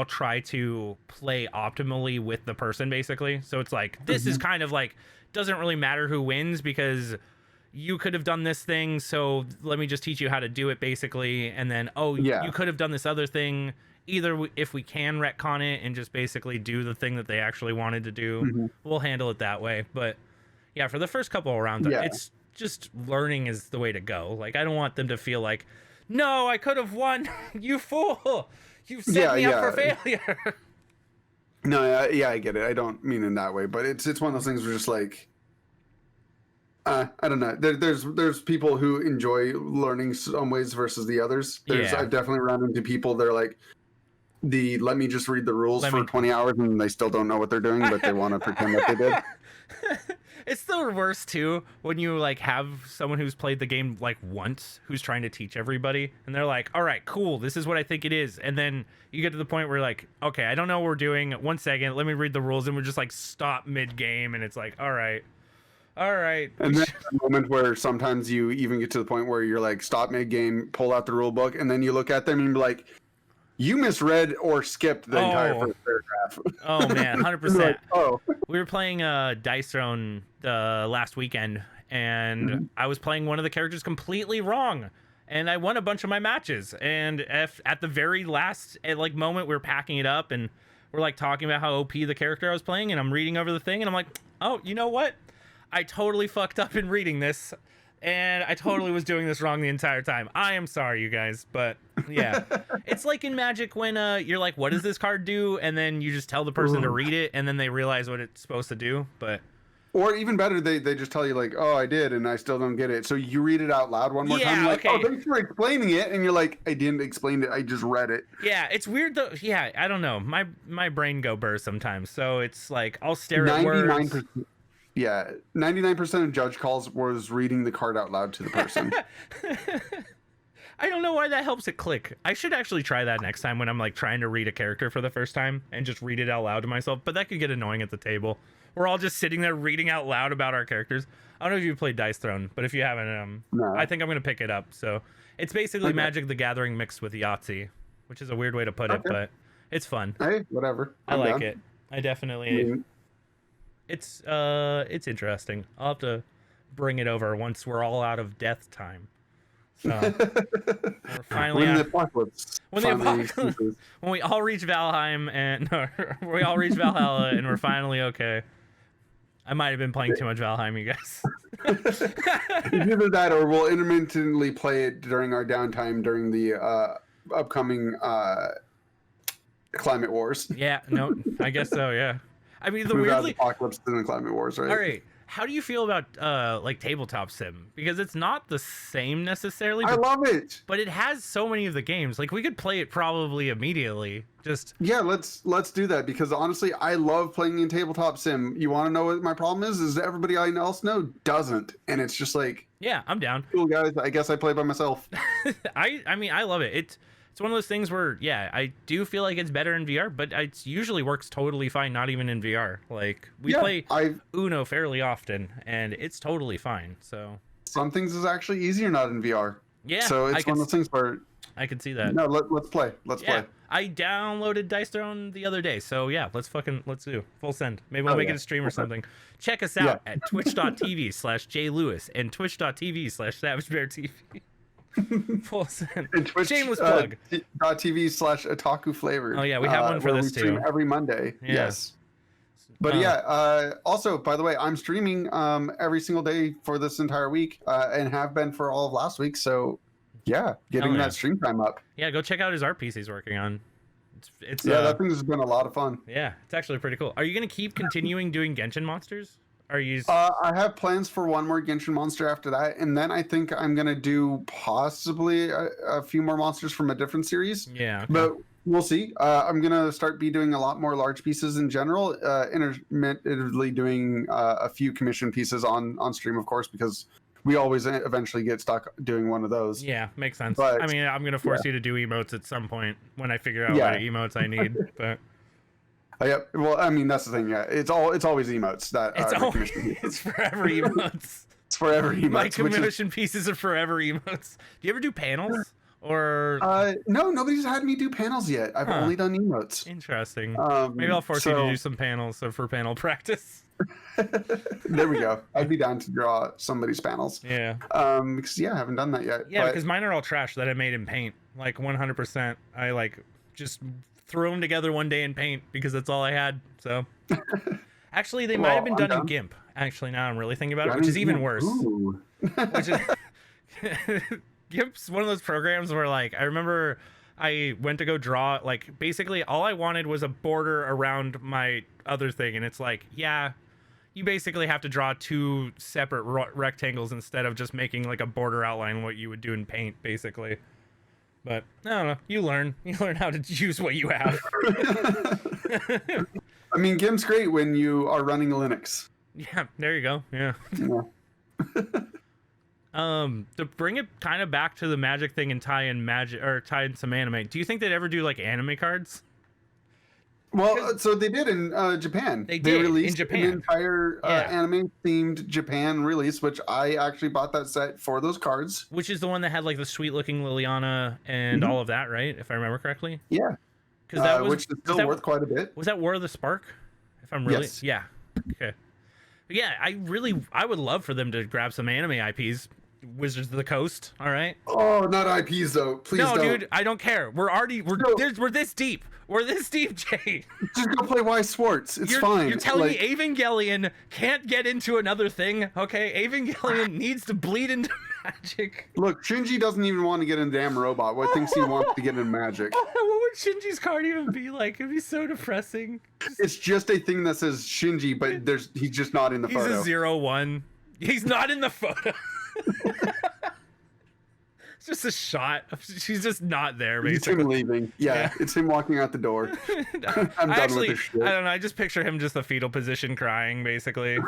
try to play optimally with the person, basically. So it's like, this is kind of like, doesn't really matter who wins because you could have done this thing. So let me just teach you how to do it, basically. And then, you could have done this other thing. Either if we can retcon it and just basically do the thing that they actually wanted to do, we'll handle it that way. But yeah, for the first couple of rounds, it's just learning is the way to go. Like, I don't want them to feel like, no, I could have won. You fool. You set me up for failure. No, I get it. I don't mean in that way, but it's one of those things where just like, I don't know. There's people who enjoy learning some ways versus the others. I've definitely run into people that are like, let me just read the rules for 20 hours and they still don't know what they're doing, but they want to pretend that they did. It's the worst too when you like have someone who's played the game like once who's trying to teach everybody, and they're like, all right, cool, this is what I think it is, and then you get to the point where you're like, okay, I don't know what we're doing, 1 second, let me read the rules, and we're just like stop mid game, and it's like, all right. And then a moment where sometimes you even get to the point where you're like, stop mid game, pull out the rule book, and then you look at them and be like, you misread or skipped the entire first paragraph. Oh man, 100%. Like, we were playing Dice Throne last weekend, and I was playing one of the characters completely wrong, and I won a bunch of my matches. And at the very last moment, we were packing it up, and we're like talking about how OP the character I was playing, and I'm reading over the thing, and I'm like, oh, you know what? I totally fucked up in reading this. And I totally was doing this wrong the entire time. I am sorry, you guys, but yeah. It's like in Magic when you're like, what does this card do? And then you just tell the person to read it, and then they realize what it's supposed to do. But or even better, they just tell you like, oh, I did, and I still don't get it. So you read it out loud one more time. Like, oh, thanks for explaining it. And you're like, I didn't explain it. I just read it. Yeah, it's weird though. Yeah, I don't know. My brain go burst sometimes. So it's like, I'll stare at words. 99%. Yeah, 99% of judge calls was reading the card out loud to the person. I don't know why that helps it click. I should actually try that next time when I'm like trying to read a character for the first time and just read it out loud to myself. But that could get annoying at the table. We're all just sitting there reading out loud about our characters. I don't know if you've played Dice Throne, but if you haven't, no. I think I'm going to pick it up. So it's basically Magic the Gathering mixed with Yahtzee, which is a weird way to put it, but it's fun. Hey, whatever. I like it. I definitely... It's interesting. I'll have to bring it over once we're all out of death time. So we're finally when the apocalypse. When we all reach Valheim and we all reach Valhalla and we're finally okay. I might have been playing too much Valheim, you guys. Either that, or we'll intermittently play it during our downtime during the upcoming climate wars. Yeah, no, I guess so. Yeah. I mean, the weirdly apocalypse and the climate wars, right? All right. How do you feel about like tabletop sim? Because it's not the same necessarily. I love it, but it has so many of the games. Like we could play it probably immediately. Just let's do that, because honestly, I love playing in tabletop sim. You want to know what my problem is? Is everybody I else know doesn't, and it's just like, yeah, I'm down. Cool guys, I guess I play by myself. I mean, I love it. It's one of those things where, yeah, I do feel like it's better in VR, but it usually works totally fine, not even in VR. Like, we play Uno fairly often, and it's totally fine, so... Some things is actually easier not in VR. Yeah. So it's one of those things where... I can see that. No, let's play. Let's play. I downloaded Dice Throne the other day, so yeah, let's do. Full send. Maybe we'll make it a stream or something. Check us out at twitch.tv/jlewis and twitch.tv/savagebeartv. Full send. Shameless plug. .tv/Otaku Flavored. Oh yeah, we have one for this too. Every Monday. Yeah. Yes. But also, by the way, I'm streaming every single day for this entire week and have been for all of last week. So, yeah, getting that stream time up. Yeah, go check out his art piece he's working on. It's that thing has been a lot of fun. Yeah, it's actually pretty cool. Are you going to keep continuing doing Genshin monsters? Are you? I have plans for one more Genshin monster after that. And then I think I'm going to do possibly a few more monsters from a different series. Yeah. Okay. But we'll see. I'm going to start doing a lot more large pieces in general, intermittently doing a few commission pieces on stream, of course, because we always eventually get stuck doing one of those. Yeah, makes sense. But, I mean, I'm going to force you to do emotes at some point when I figure out what emotes I need. But yep. Well, I mean, that's the thing. Yeah, it's always emotes that it's forever emotes. It's forever emotes. My commission pieces are forever emotes. Do you ever do panels? Or no, nobody's had me do panels yet. I've only done emotes. Interesting. Maybe I'll force you to do some panels for panel practice. There we go. I'd be down to draw somebody's panels. Yeah. Because I haven't done that yet. Yeah, because mine are all trash that I made in Paint. Like 100%. I just threw them together one day in Paint because that's all I had. So actually, they might have been done in GIMP. Actually, now I'm really thinking about it, which is even worse. Which is GIMP's one of those programs where, like, I remember I went to go draw, like, basically all I wanted was a border around my other thing, and it's like, yeah, you basically have to draw two separate rectangles instead of just making like a border outline, what you would do in Paint, basically. But I don't know. You learn how to use what you have. I mean, GIMP's great when you are running Linux. Yeah, there you go. Yeah. To bring it kind of back to the magic thing and tie in some anime. Do you think they'd ever do like anime cards? Well, so they did in Japan. They released in Japan an entire anime-themed Japan release, which I actually bought that set for those cards. Which is the one that had like the sweet-looking Liliana and all of that, right? If I remember correctly. Yeah. Because that was which is still worth quite a bit. Was that War of the Spark? If I'm really, yes. Yeah. Okay. But yeah, I would love for them to grab some anime IPs. Wizards of the Coast, all right? Oh, not IPs though. Please don't. No, dude, I don't care. We're this deep. We're this deep, Jay. Just go play Y Sports. It's fine. You're telling me Evangelion can't get into another thing, okay? Evangelion needs to bleed into magic. Look, Shinji doesn't even want to get into damn robot. What thinks he wants to get into magic? What would Shinji's card even be like? It'd be so depressing. It's just a thing that says Shinji, but he's just not in the photo. He's a 0-1. He's not in the photo. It's just a shot. She's just not there, basically. It's him leaving. Yeah, it's him walking out the door. I'm done with this shit. I don't know. I just picture him just the fetal position crying, basically.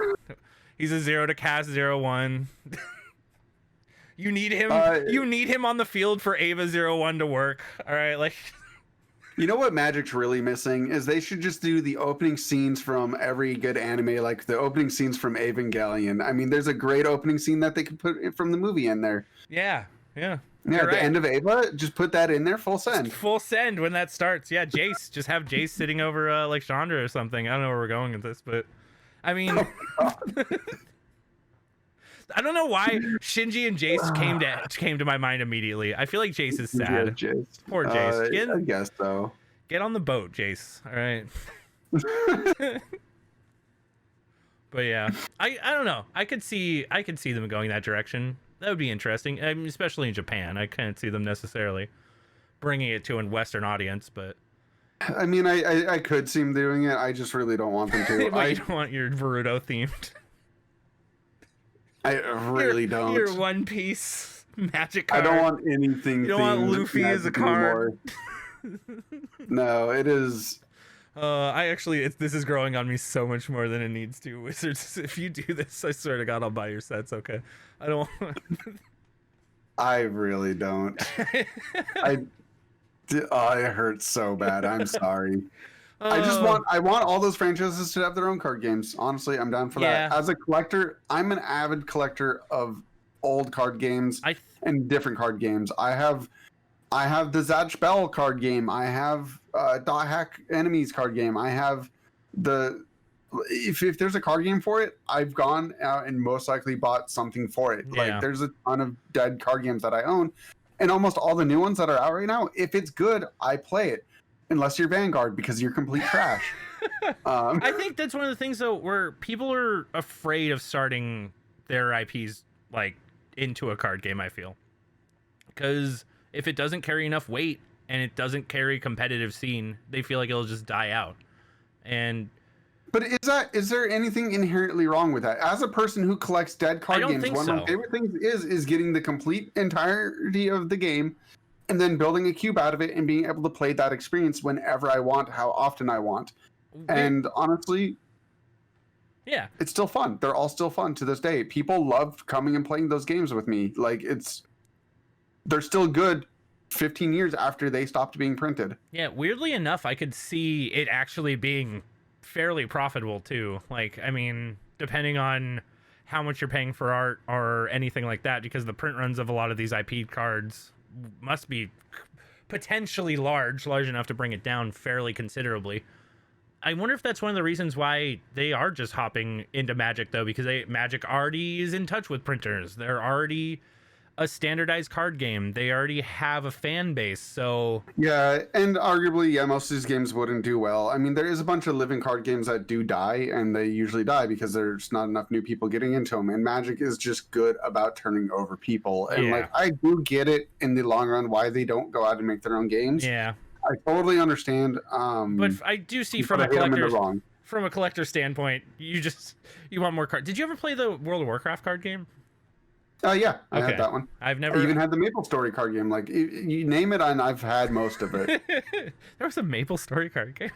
He's a 0 to cast 0-1. You need him. You need him on the field for Ava 0-1 to work. All right, like. You know what Magic's really missing is they should just do the opening scenes from every good anime, like the opening scenes from Evangelion. I mean, there's a great opening scene that they could put from the movie in there. Yeah. Yeah, at the end of Ava, just put that in there, full send. Just full send when that starts. Yeah, Jace. Just have Jace sitting over like Chandra or something. I don't know where we're going with this, but I mean, I don't know why Shinji and Jace came to my mind immediately. I feel like Jace is sad. Yeah, Jace. Poor Jace. I guess so. Get on the boat, Jace. All right. But yeah, I don't know. I could see them going that direction. That would be interesting. I mean, especially in Japan. I can't see them necessarily bringing it to a Western audience, but I mean, I could see them doing it. I just really don't want them to. I don't want your Naruto themed. I really don't. Your One Piece magic card. I don't want anything. You don't want Luffy as a card. No, it is. This is growing on me so much more than it needs to. Wizards, if you do this, I swear to God, I'll buy your sets. Okay, I don't. I really don't. It hurts so bad. I'm sorry. I want all those franchises to have their own card games. Honestly, I'm down for that. As a collector, I'm an avid collector of old card games and different card games. I have the Zatch Bell card game. I have Dot Hack Enemies card game. I have if there's a card game for it, I've gone out and most likely bought something for it. Yeah. Like there's a ton of dead card games that I own, and almost all the new ones that are out right now, if it's good, I play it. Unless you're Vanguard, because you're complete trash. I think that's one of the things though where people are afraid of starting their IPs like into a card game. I feel because if it doesn't carry enough weight and it doesn't carry competitive scene, they feel like it'll just die out. And but is there anything inherently wrong with that? As a person who collects dead card games, one of my favorite things is getting the complete entirety of the game and then building a cube out of it and being able to play that experience whenever I want, how often I want. And honestly, yeah, it's still fun. They're all still fun to this day. People love coming and playing those games with me. Like they're still good 15 years after they stopped being printed. Yeah, weirdly enough, I could see it actually being fairly profitable too. Like, I mean, depending on how much you're paying for art or anything like that, because the print runs of a lot of these IP cards must be potentially large enough to bring it down fairly considerably. I wonder if that's one of the reasons why they are just hopping into Magic, though, because Magic already is in touch with printers. They're already a standardized card game. They already have a fan base, so... Yeah, and arguably, yeah, most of these games wouldn't do well. I mean, there is a bunch of living card games that do die, and they usually die because there's not enough new people getting into them, and Magic is just good about turning over people. And, like, I do get it in the long run why they don't go out and make their own games. Yeah. I totally understand. But I do see from a collector standpoint, you want more cards. Did you ever play the World of Warcraft card game? Yeah, I had that one. I've never... I even had the Maple Story card game. Like, you name it, and I've had most of it. There was a Maple Story card game.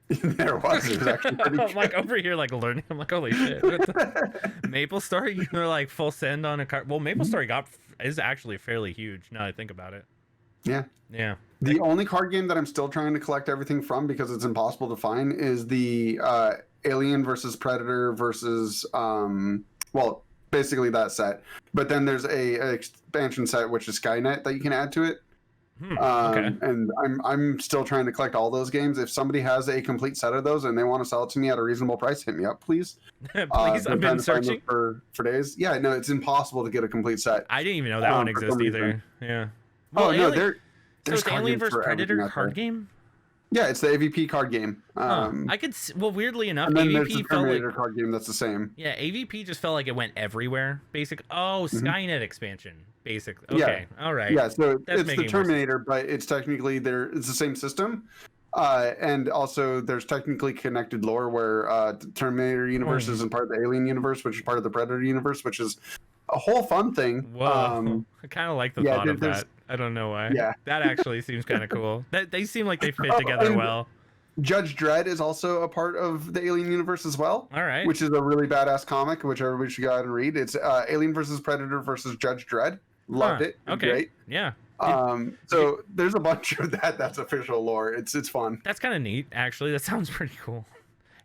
There was. It was actually pretty good. I'm like over here, like learning. I'm like, holy shit! Maple Story, you were like full send on a card. Well, Maple Story is actually fairly huge now that I think about it. Yeah. Yeah. The only card game that I'm still trying to collect everything from because it's impossible to find is the Alien versus Predator versus well, basically that set. But then there's a expansion set which is Skynet that you can add to it. Okay. And I'm still trying to collect all those games. If somebody has a complete set of those and they want to sell it to me at a reasonable price, hit me up, please. Please, I've been searching for days. Yeah, no, it's impossible to get a complete set. I didn't even know that one existed either. Yeah. Well, no, there's it's Alien vs Predator card game. Yeah, it's the AVP card game. I could weirdly enough, and then AVP there's the Terminator felt like card game that's the same. Yeah, AVP just felt like it went everywhere. Skynet expansion. Basically. Okay. Yeah. All right. Yeah, so it's the Terminator, but it's technically it's the same system. And also there's technically connected lore where the Terminator universe isn't part of the Alien universe, which is part of the Predator universe, which is a whole fun thing. Whoa. I kind of like the thought of that. I don't know why. Yeah. That actually seems kind of cool. They seem like they fit together well. Judge Dredd is also a part of the Alien universe as well. All right. Which is a really badass comic, which everybody should go out and read. It's Alien versus Predator versus Judge Dredd. Loved it. Okay. Great. Yeah. So there's a bunch of that's official lore. It's fun. That's kind of neat, actually. That sounds pretty cool.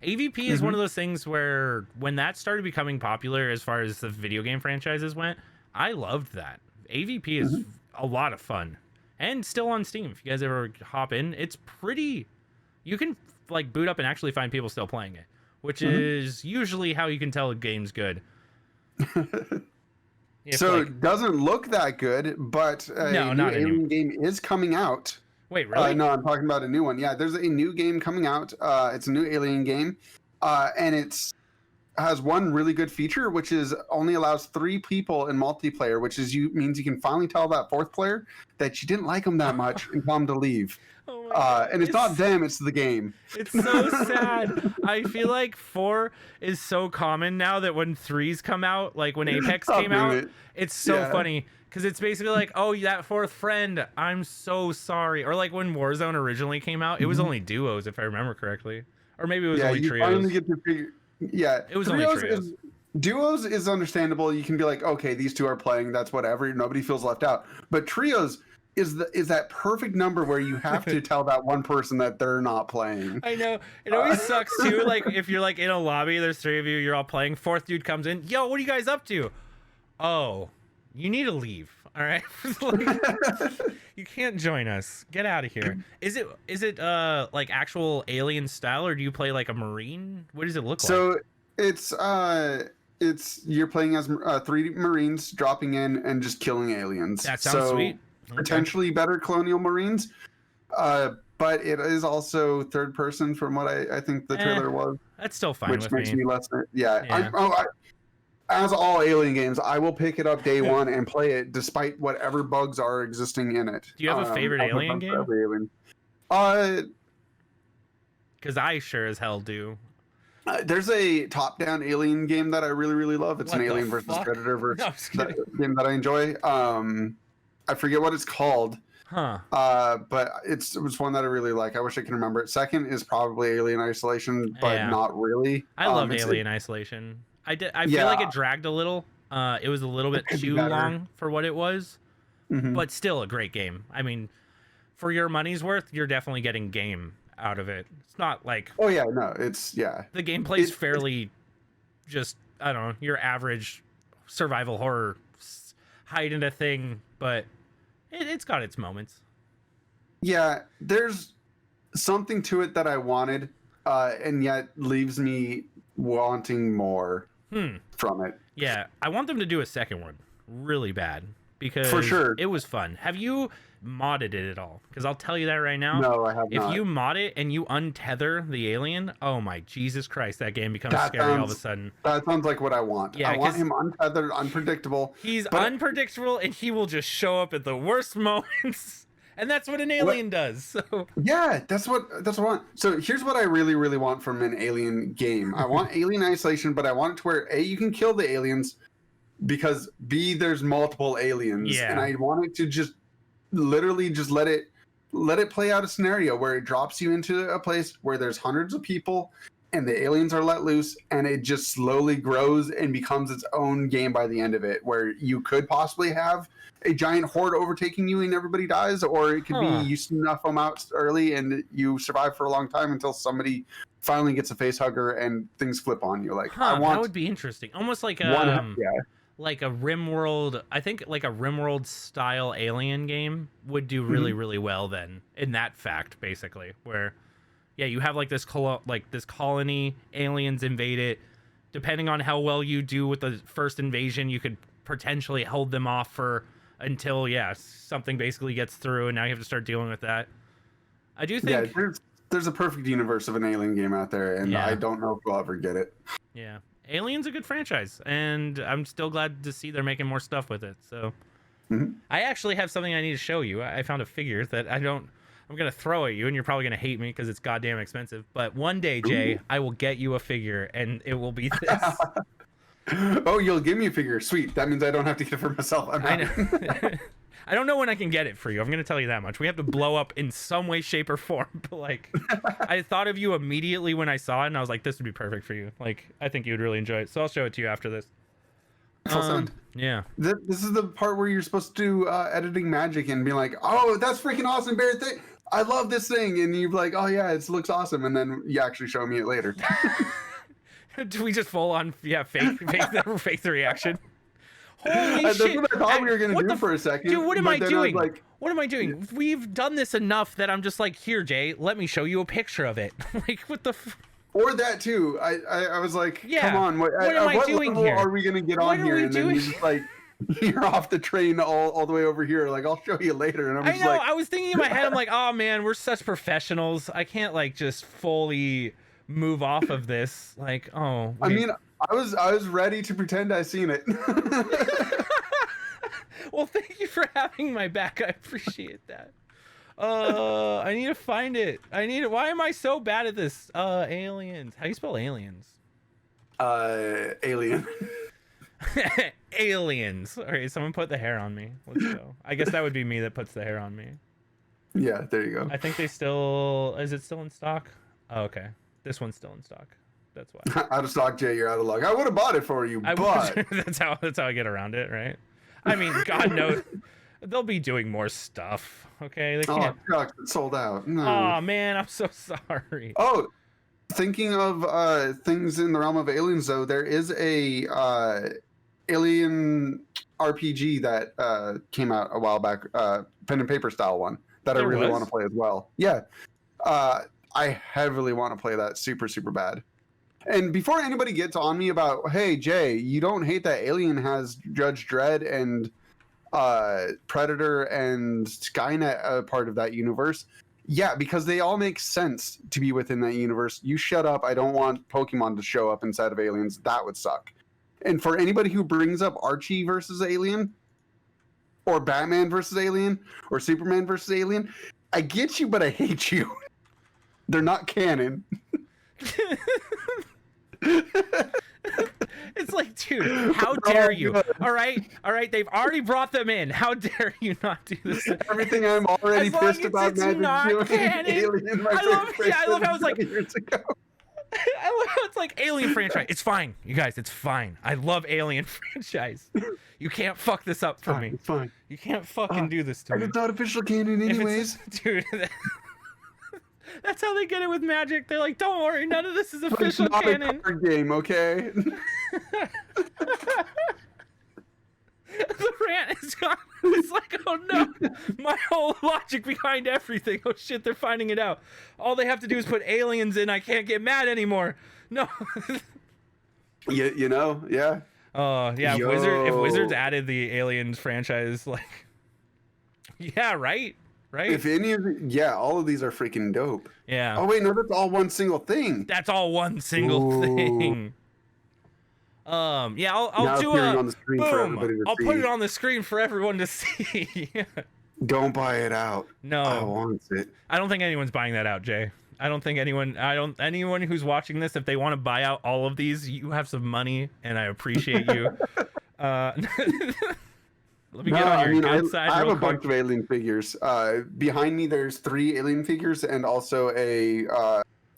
AVP is one of those things where when that started becoming popular as far as the video game franchises went, I loved that. AVP is a lot of fun and still on Steam. If you guys ever hop in, it's pretty... You can like boot up and actually find people still playing it, which is usually how you can tell a game's good. So it doesn't look that good, but a new Alien game is coming out. Wait, really? No, I'm talking about a new one. Yeah, there's a new game coming out. It's a new Alien game, and it's has one really good feature, which is only allows 3 people in multiplayer, which means you can finally tell that 4th player that you didn't like them that much and tell them to leave. And it's not them, it's the game. It's so sad. I feel like 4 is so common now that when 3s come out, like when Apex came out, it's so funny. Because it's basically like, oh, that 4th friend, I'm so sorry. Or like when Warzone originally came out, it was only duos, if I remember correctly. Or maybe it was only trios. Finally get to figure... Yeah, it was only trios. Duos is understandable. You can be like, okay, these 2 are playing. That's whatever. Nobody feels left out. But trios is that perfect number where you have to tell that one person that they're not playing. I know. It always sucks too. Like if you're like in a lobby, there's 3 of you, you're all playing. 4th dude comes in. Yo, what are you guys up to? Oh, you need to leave. All right. Like, you can't join us. Get out of here. Is it like actual Alien style, or do you play like a Marine? What does it look like? So it's you're playing as 3 Marines dropping in and just killing aliens. That sounds sweet. Potentially better Colonial Marines. but it is also third person from what I think the trailer was, That's still fine which with makes me. me less. Yeah, Yeah. as all Alien games, I will pick it up day one and play it, despite whatever bugs are existing in it. Do you have a favorite I've Alien done for game? every Alien. Because I sure as hell do. There's a top-down Alien game that I really, really love. It's What an the Alien versus fuck? Predator No, I'm just kidding. game that I enjoy. I forget what it's called. Huh. But it was one that I really like. I wish I can remember it. Second is probably Alien Isolation, but Yeah. not really. I loved Alien Isolation. I feel Yeah. like it dragged a little. It was a little bit could be too better. long for what it was, Mhm. but still a great game. I mean, for your money's worth, you're definitely getting game out of it. It's not like Oh yeah, no, it's the gameplay's fairly just, I don't know, your average survival horror hide in a thing, but it's got its moments. yeah. There's something to it that I wanted, and yet leaves me wanting more from it. Yeah, I want them to do a second one really bad because For sure. it was fun. Have you modded it at all? Because I'll tell you that right now. No, I have If not. you mod it and you untether the alien, oh my Jesus Christ, that game becomes That scary all of a sounds- sudden. That sounds like what I want. Yeah, I want 'cause him untethered, unpredictable. He's but- unpredictable and he will just show up at the worst moments. And that's what an alien does. So Yeah, that's what I want. So here's what I really, really want from an Alien game. I want Alien Isolation, but I want it to where A, you can kill the aliens, because B, there's multiple aliens. Yeah. And I want it to just literally just let it play out a scenario where it drops you into a place where there's hundreds of people and the aliens are let loose, and it just slowly grows and becomes its own game by the end of it, where you could possibly have a giant horde overtaking you and everybody dies, or it could be you snuff them out early and you survive for a long time until somebody finally gets a face hugger and things flip on you. Like I want that would be interesting. Almost like like a RimWorld. I think like a RimWorld style alien game would do really, really well then in that fact, basically, where yeah, you have like this colony, aliens invade it. Depending on how well you do with the first invasion, you could potentially hold them off for until something basically gets through, and now you have to start dealing with that. I do think there's a perfect universe of an alien game out there, and I don't know if we'll ever get it. Yeah, Alien's a good franchise, and I'm still glad to see they're making more stuff with it. So I actually have something I need to show you. I found a figure that I'm gonna throw at you, and you're probably gonna hate me because it's goddamn expensive. But one day, Jay, I will get you a figure, and it will be this. Oh, you'll give me a figure. Sweet. That means I don't have to get it for myself. I know. I don't know when I can get it for you. I'm gonna tell you that much. We have to blow up in some way, shape, or form. But like, I thought of you immediately when I saw it, and I was like, this would be perfect for you. Like, I think you would really enjoy it. So I'll show it to you after this. Yeah. This is the part where you're supposed to do editing magic and be like, oh, that's freaking awesome, Barrett. I love this thing. And you're like, oh, yeah, it looks awesome. And then you actually show me it later. Do we just full on, fake the reaction? Holy That's shit. what I thought we were going to do for a second. Dude, what am I doing? Like, what am I doing? We've done this enough that I'm just like, here, Jay, let me show you a picture of it. Like, what the or that too. I was like, Yeah. come on. What am I doing level here? are we going to get What on are here? we And then doing? you're just like, you're off the train all the way over here. Like, I'll show you later. And I'm I just know. like, I was thinking in my head, I'm like, oh man, we're such professionals. I can't like just fully move off of this. Like, oh. I wait. mean, I was ready to pretend I seen it. Well, thank you for having my back. I appreciate that. I need to find it. Why am I so bad at this? Aliens. How do you spell aliens? Alien. Aliens. All right, someone put the hair on me. Let's go. I guess that would be me that puts the hair on me. Yeah, there you go. I think is it still in stock? Oh, okay. This one's still in stock. That's why. Out of stock, Jay. You're out of luck. I would have bought it for you, but that's how I get around it, right? I mean, God knows they'll be doing more stuff. Okay, they can't. Oh, shucks, it's sold out. No. Oh man, I'm so sorry. Oh, thinking of things in the realm of aliens, though, there is a alien RPG that came out a while back, pen and paper style one that I really want to play as well. Yeah, I heavily want to play that super, super bad. And before anybody gets on me about, hey, Jay, you don't hate that Alien has Judge Dredd and Predator and Skynet part of that universe. Yeah, because they all make sense to be within that universe. You shut up. I don't want Pokemon to show up inside of Aliens. That would suck. And for anybody who brings up Archie versus Alien, or Batman versus Alien, or Superman versus Alien, I get you, but I hate you. They're not canon. It's like, dude, how dare you? All right, they've already brought them in. How dare you not do this? Everything I'm already pissed about Magic not canon. Alien, I love how it's like years ago. I love how it's like Alien franchise. It's fine, you guys. It's fine. I love Alien franchise. You can't fuck this up for me. It's fine. You can't fucking do this to me. It's not official canon anyways. Dude. That's how they get it with Magic. They're like, don't worry, none of this is official it's not canon. A card game, okay? The rant is gone. It's like, oh no, my whole logic behind everything. Oh shit, they're finding it out. All they have to do is put aliens in. I can't get mad anymore. No. you know, yeah. Oh yeah, if Wizards added the Aliens franchise, like, yeah, right. If any of all of these are freaking dope. Yeah. Oh wait, no, that's all one single thing. That's all one single thing. Yeah, I'll do a on the screen for everybody to I'll see. put it on the screen for everyone to see. Don't buy it out. No, I want it. I don't think anyone's buying that out, Jay. I don't think anyone who's watching this, if they want to buy out all of these, you have some money, and I appreciate you. Let me get on your good side. I have real a quick. bunch of Alien figures. Behind me, there's 3 Alien figures and also a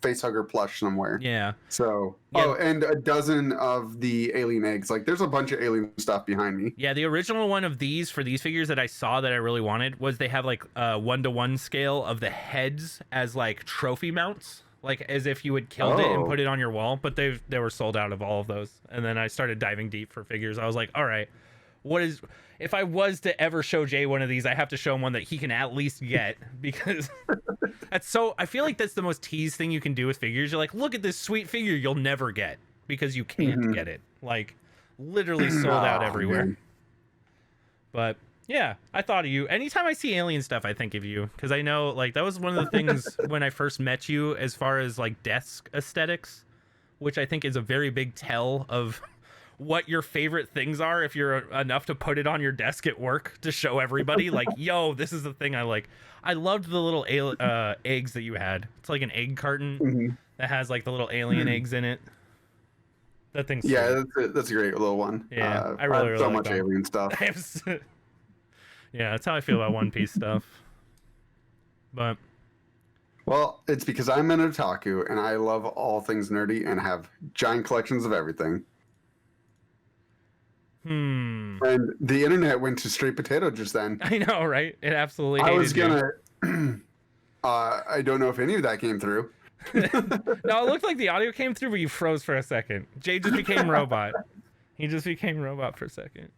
facehugger plush somewhere. Yeah. So, Yeah. and a dozen of the alien eggs. Like, there's a bunch of alien stuff behind me. Yeah, the original one of these for these figures that I saw that I really wanted was they have like a 1-to-1 scale of the heads as like trophy mounts, like as if you had killed it and put it on your wall. But they were sold out of all of those. And then I started diving deep for figures. I was like, all right, if I was to ever show Jay one of these, I have to show him one that he can at least get, because I feel like that's the most tease thing you can do with figures. You're like, look at this sweet figure you'll never get because you can't get it. Like, literally sold out everywhere. Man. But yeah, I thought of you. Anytime I see alien stuff, I think of you, because I know like that was one of the things when I first met you as far as like desk aesthetics, which I think is a very big tell of what your favorite things are if you're enough to put it on your desk at work to show everybody. Like, yo, this is the thing I like. I loved the little eggs that you had. It's like an egg carton that has like the little alien eggs in it. That thing's that's a great little one. Yeah, I really so like much that. Alien stuff. Yeah, that's how I feel about One Piece stuff. But well, it's because I'm an otaku and I love all things nerdy and have giant collections of everything. And the internet went to straight potato just then. I know, right? It absolutely hated I was gonna I don't know if any of that came through. No, it looked like the audio came through, but you froze for a second. Jay just became robot. He just became robot for a second.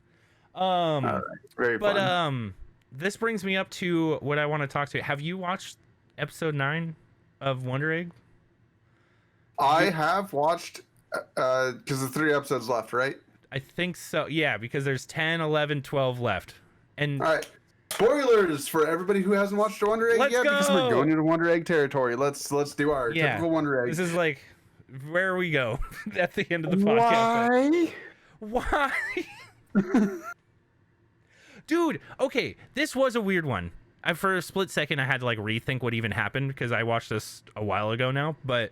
All right. Very fun. But this brings me up to what I want to talk to. Have you watched episode 9 of Wonder Egg? I have watched because there's 3 episodes left, right? I think so. Yeah, because there's 10, 11, 12 left. And all right. Spoilers for everybody who hasn't watched Wonder Egg yet, because we're going into Wonder Egg territory. Let's do our typical Wonder Egg. This is like where we go at the end of the podcast. Why? Dude, okay, this was a weird one. For a split second, I had to like rethink what even happened because I watched this a while ago now, but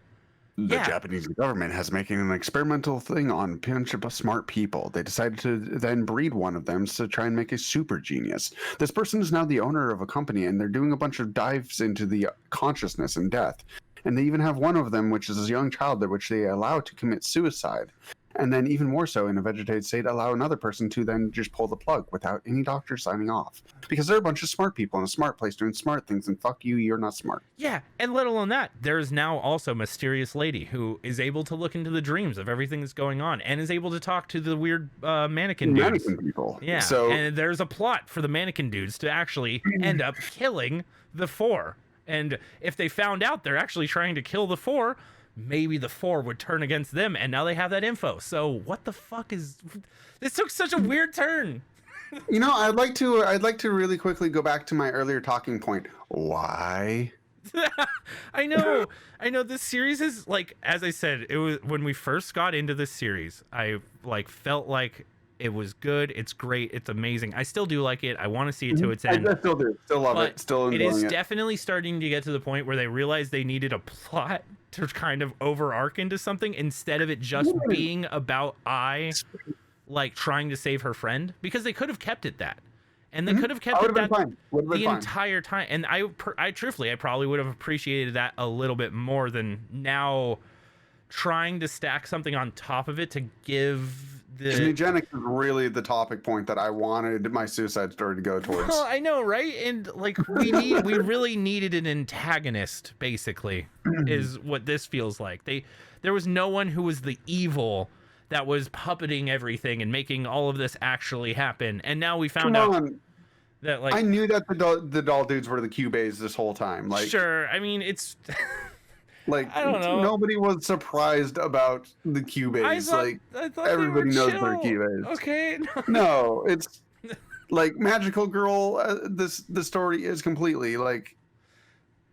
the Japanese government has making an experimental thing on a bunch of smart people. They decided to then breed one of them to try and make a super genius. This person is now the owner of a company, and they're doing a bunch of dives into the consciousness and death. And they even have one of them, which is a young child, which they allow to commit suicide. And then even more so, in a vegetative state, allow another person to then just pull the plug without any doctor signing off. Because they're a bunch of smart people in a smart place doing smart things, and fuck you, you're not smart. Yeah, and let alone that, there is now also a mysterious lady who is able to look into the dreams of everything that's going on, and is able to talk to the weird mannequin dudes. Mannequin people. Yeah, so, and there's a plot for the mannequin dudes to actually end up killing the 4. And if they found out they're actually trying to kill the 4... maybe the 4 would turn against them, and now they have that info. So what the fuck is this? Took such a weird turn. You know, I'd like to really quickly go back to my earlier talking point. Why I know. I know this series is like, as I said, it was when we first got into this series, I like felt like it was good. It's great. It's amazing. I still do like it. I want to see it to its end. I still do. Still love But it. Still it is enjoying it. definitely starting to get to the point where they realize they needed a plot to kind of over arc into something instead of it just being about like trying to save her friend, because they could have kept it that. And they could have kept it that the entire time. And I truthfully, I probably would have appreciated that a little bit more than now trying to stack something on top of it to give the eugenics is really the topic point that I wanted my Suicide Story to go towards. Well, I know, right? And like we really needed an antagonist, basically, is what this feels like. There was no one who was the evil that was puppeting everything and making all of this actually happen. And now we found out that, like, I knew that the doll dudes were the Cubays this whole time. Like, sure, I mean, it's like, I don't know. Nobody was surprised about the Cubays. I thought everybody knows chill. they're Cubays. Okay. No, it's like Magical Girl. The story is completely like.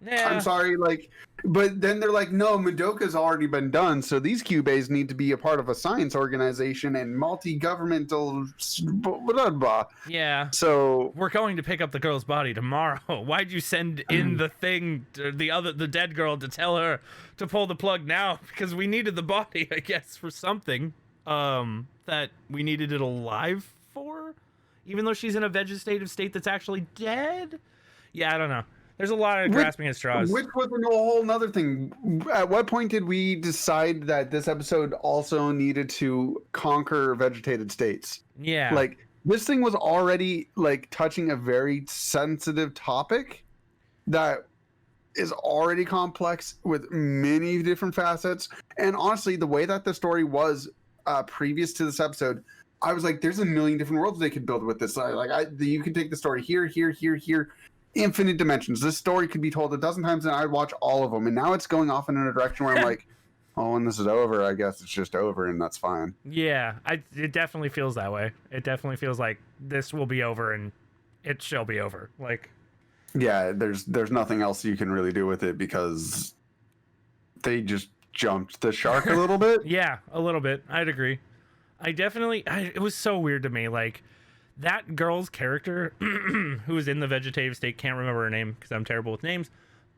Yeah. I'm sorry, like, but then they're like, no, Madoka's already been done, so these Cubays need to be a part of a science organization and multi-governmental blah blah. Yeah. So we're going to pick up the girl's body tomorrow. Why'd you send in the thing, the dead girl, to tell her to pull the plug now? Because we needed the body, I guess, for something that we needed it alive for, even though she's in a vegetative state that's actually dead. Yeah, I don't know. There's a lot of grasping at straws. Which was a whole nother thing. At what point did we decide that this episode also needed to conquer vegetated states? Yeah. Like, this thing was already, like, touching a very sensitive topic that is already complex with many different facets. And honestly, the way that the story was previous to this episode, I was like, there's a million different worlds they could build with this. You can take the story here, infinite dimensions. This story could be told a dozen times and I'd watch all of them. And now it's going off in a direction where I'm like, oh, when this is over, I guess it's just over and that's fine. Yeah, it definitely feels that way. It definitely feels like this will be over and it shall be over. Like, yeah, there's nothing else you can really do with it because they just jumped the shark a little bit. Yeah, a little bit. I'd agree. It was so weird to me. Like, that girl's character who was in the vegetative state, can't remember her name because I'm terrible with names,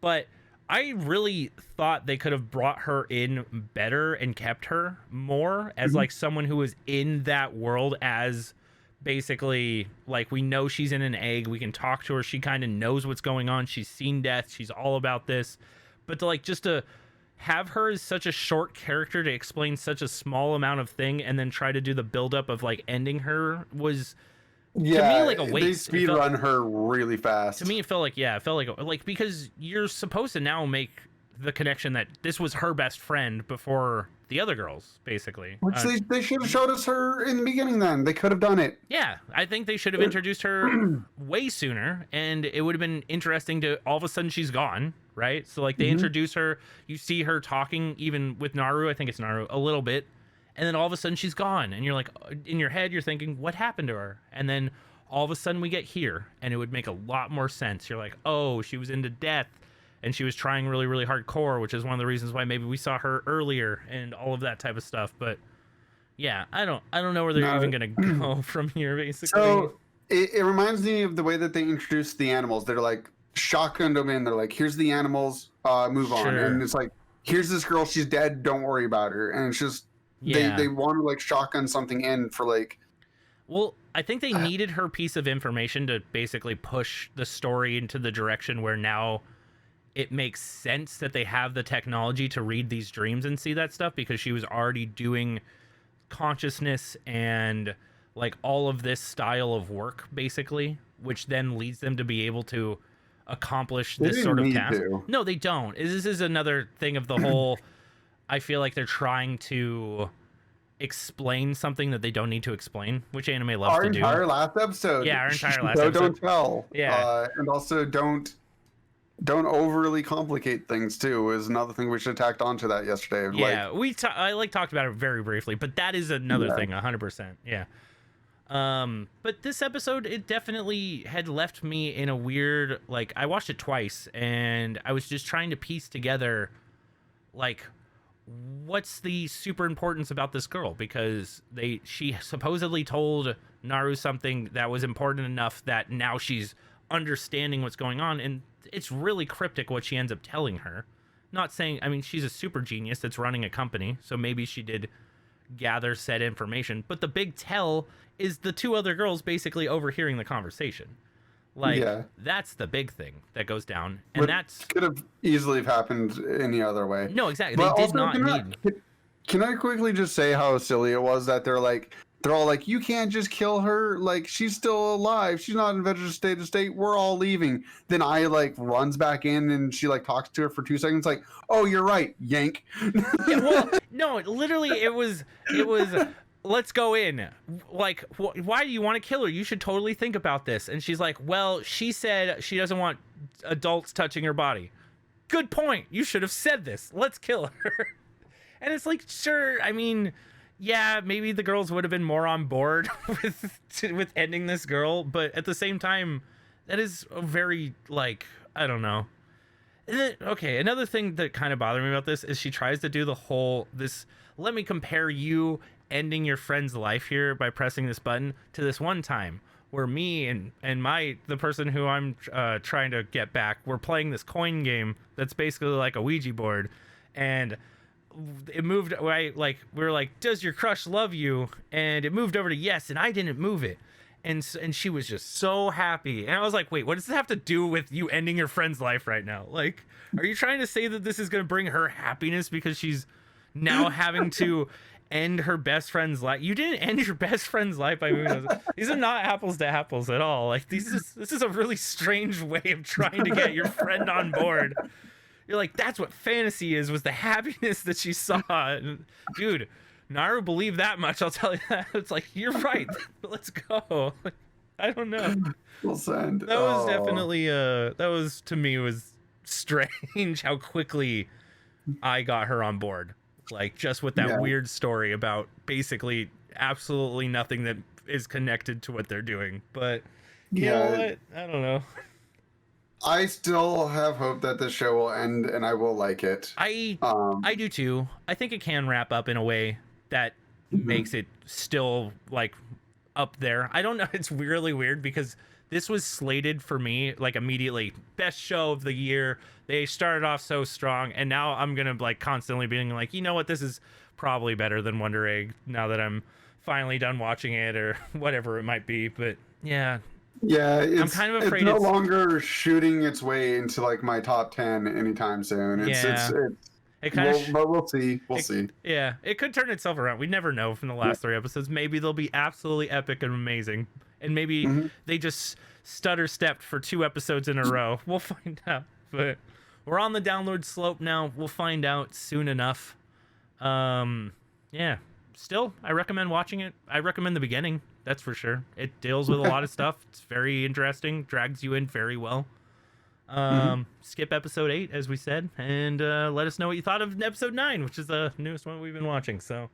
but I really thought they could have brought her in better and kept her more as like someone who was in that world, as basically, like, we know she's in an egg, we can talk to her, she kind of knows what's going on, she's seen death, she's all about this. But to have her as such a short character to explain such a small amount of thing and then try to do the buildup of like ending her was, yeah, to me, like, a waste. They speedrun her really fast. To me, it felt like because you're supposed to now make the connection that this was her best friend before the other girls, basically. Which they should have showed us her in the beginning then. They could have done it. Yeah, I think they should have introduced her way sooner, and it would have been interesting to all of a sudden she's gone, right? So, like, they introduce her, you see her talking even with Naru, I think it's Naru, a little bit, and then all of a sudden she's gone, and you're like, in your head you're thinking, what happened to her? And then all of a sudden we get here, and it would make a lot more sense. You're like, oh, she was into death and she was trying really, really hardcore, which is one of the reasons why maybe we saw her earlier and all of that type of stuff. But yeah, I don't know where they're even gonna go from here, basically. So it reminds me of the way that they introduced the animals. They're like shotgunned them in. They're like, here's the animals, move on. And it's like, here's this girl, she's dead, don't worry about her. And it's just they want to like shotgun something in for like, well, I think they needed her piece of information to basically push the story into the direction where now it makes sense that they have the technology to read these dreams and see that stuff, because she was already doing consciousness and like all of this style of work, basically, which then leads them to be able to accomplish this sort of task. No, they don't. This is another thing of the whole, I feel like they're trying to explain something that they don't need to explain, which anime loves to do. Our entire last episode. Yeah, our entire last episode. Don't tell. Yeah. And also don't overly complicate things too is another thing we should have tacked onto that yesterday. Yeah, I talked about it very briefly, but that is another thing, 100%. Yeah. But this episode, it definitely had left me in a weird, like, I watched it twice and I was just trying to piece together, like, what's the super importance about this girl, because she supposedly told Naru something that was important enough that now she's understanding what's going on, and it's really cryptic what she ends up telling her. Not saying, I mean, she's a super genius that's running a company, so maybe she did gather said information, but the big tell is the two other girls basically overhearing the conversation. Like, that's the big thing that goes down, and that's could have easily have happened any other way. No, exactly. But they also, did not need. Can I quickly just say how silly it was that they're all like, you can't just kill her. Like, she's still alive. She's not in vegetative state. We're all leaving. Then I like runs back in and she like talks to her for 2 seconds. Like, oh, you're right. Yank. Yeah, well, no, literally it was, let's go in. Like, why do you want to kill her? You should totally think about this. And she's like, well, she said she doesn't want adults touching her body. Good point. You should have said this. Let's kill her. And it's like, sure, I mean, yeah, maybe the girls would have been more on board with ending this girl, but at the same time, that is a very, like, I don't know. Okay, another thing that kind of bothered me about this is she tries to do the whole, let me compare you ending your friend's life here by pressing this button to this one time where me and the person who I'm trying to get back, we're playing this coin game that's basically like a Ouija board, and it moved away. Like, we were like, does your crush love you? And it moved over to yes, and I didn't move it, and she was just so happy, and I was like, wait, what does this have to do with you ending your friend's life right now? Like, are you trying to say that this is going to bring her happiness because she's now having to end her best friend's life? You didn't end your best friend's life by moving those. These are not apples to apples at all. Like, this is a really strange way of trying to get your friend on board. You're like, that's what fantasy is, was the happiness that she saw. And, dude, Naru believed that much, I'll tell you that. It's like, you're right. Let's go. I don't know. We'll send. That was definitely, that was, to me, was strange how quickly I got her on board. Like, just with that weird story about basically absolutely nothing that is connected to what they're doing. But, you know what? I don't know. I still have hope that this show will end and I will like it. I do too. I think it can wrap up in a way that makes it still like up there. I don't know. It's really weird because this was slated for me like immediately best show of the year. They started off so strong, and now I'm gonna like constantly being like, you know what, this is probably better than Wonder Egg now that I'm finally done watching it or whatever it might be. But yeah, I'm kind of afraid it's no longer shooting its way into like my top 10 anytime soon. But we'll see. We'll see. Yeah, it could turn itself around. We never know from the last 3 episodes. Maybe they'll be absolutely epic and amazing, and maybe they just stutter stepped for 2 episodes in a row. We'll find out. But we're on the downward slope now. We'll find out soon enough. Yeah. Still, I recommend watching it. I recommend the beginning. That's for sure. It deals with a lot of stuff. It's very interesting. Drags you in very well. Skip episode 8, as we said, and let us know what you thought of episode 9, which is the newest one we've been watching. So,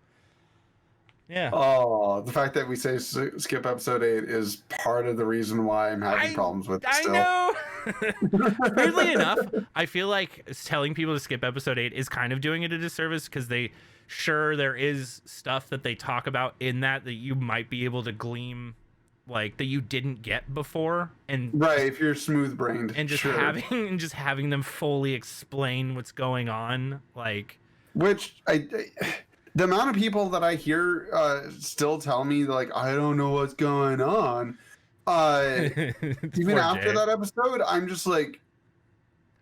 yeah. Oh, the fact that we say skip episode 8 is part of the reason why I'm having problems with it still. I know. Weirdly enough, I feel like telling people to skip episode 8 is kind of doing it a disservice, because there is stuff that they talk about in that you might be able to glean, like, that you didn't get before, and right, if you're smooth brained, and just having them fully explain what's going on, like, which the amount of people that I hear still tell me like, I don't know what's going on, even after that episode, I'm just like,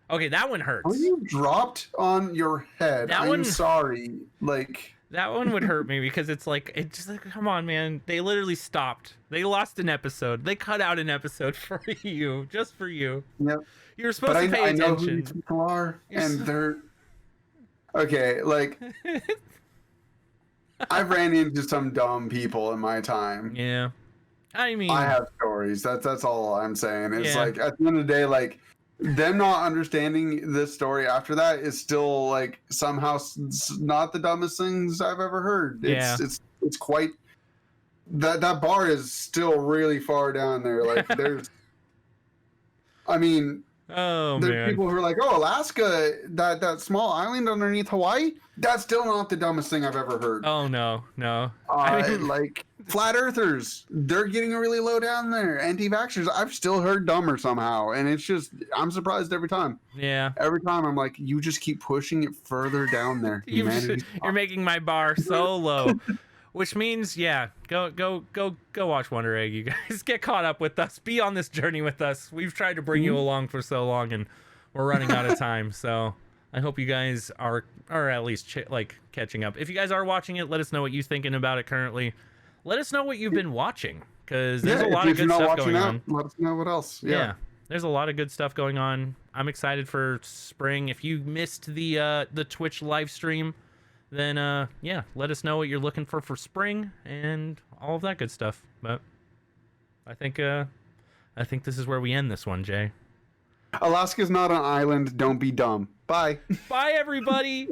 okay, that one hurts. Are you dropped on your head? I'm sorry, like. That one would hurt me, because it's just like, come on, man. They literally stopped. They lost an episode. They cut out an episode for you, just for you. Yep. You're supposed to pay attention. I know who these people are, they're okay. Like, I've ran into some dumb people in my time. Yeah, I mean, I have stories. That's all I'm saying. It's like, at the end of the day, like, them not understanding this story after that is still like somehow not the dumbest things I've ever heard. It's quite that bar is still really far down there. Like there's, I mean, Oh there's man. people who are like, oh, Alaska, that small island underneath Hawaii, that's still not the dumbest thing I've ever heard. Oh no. I mean, Like flat earthers, they're getting really low down there. Anti-vaxxers, I've still heard dumber somehow, and it's just I'm surprised every time. yeah. Every time I'm like, you just keep pushing it further down there. Humanity. You're making my bar so low. Which means, yeah, go watch Wonder Egg, you guys. Get caught up with us. Be on this journey with us. We've tried to bring you along for so long, and we're running out of time. So I hope you guys are at least like catching up. If you guys are watching it, let us know what you're thinking about it currently. Let us know what you've been watching, because there's a lot of good stuff going on. Let us know what else. Yeah, there's a lot of good stuff going on. I'm excited for spring. If you missed the Twitch live stream, then yeah, let us know what you're looking for spring and all of that good stuff. But I think this is where we end this one, Jay. Alaska's not an island. Don't be dumb. Bye. Bye, everybody.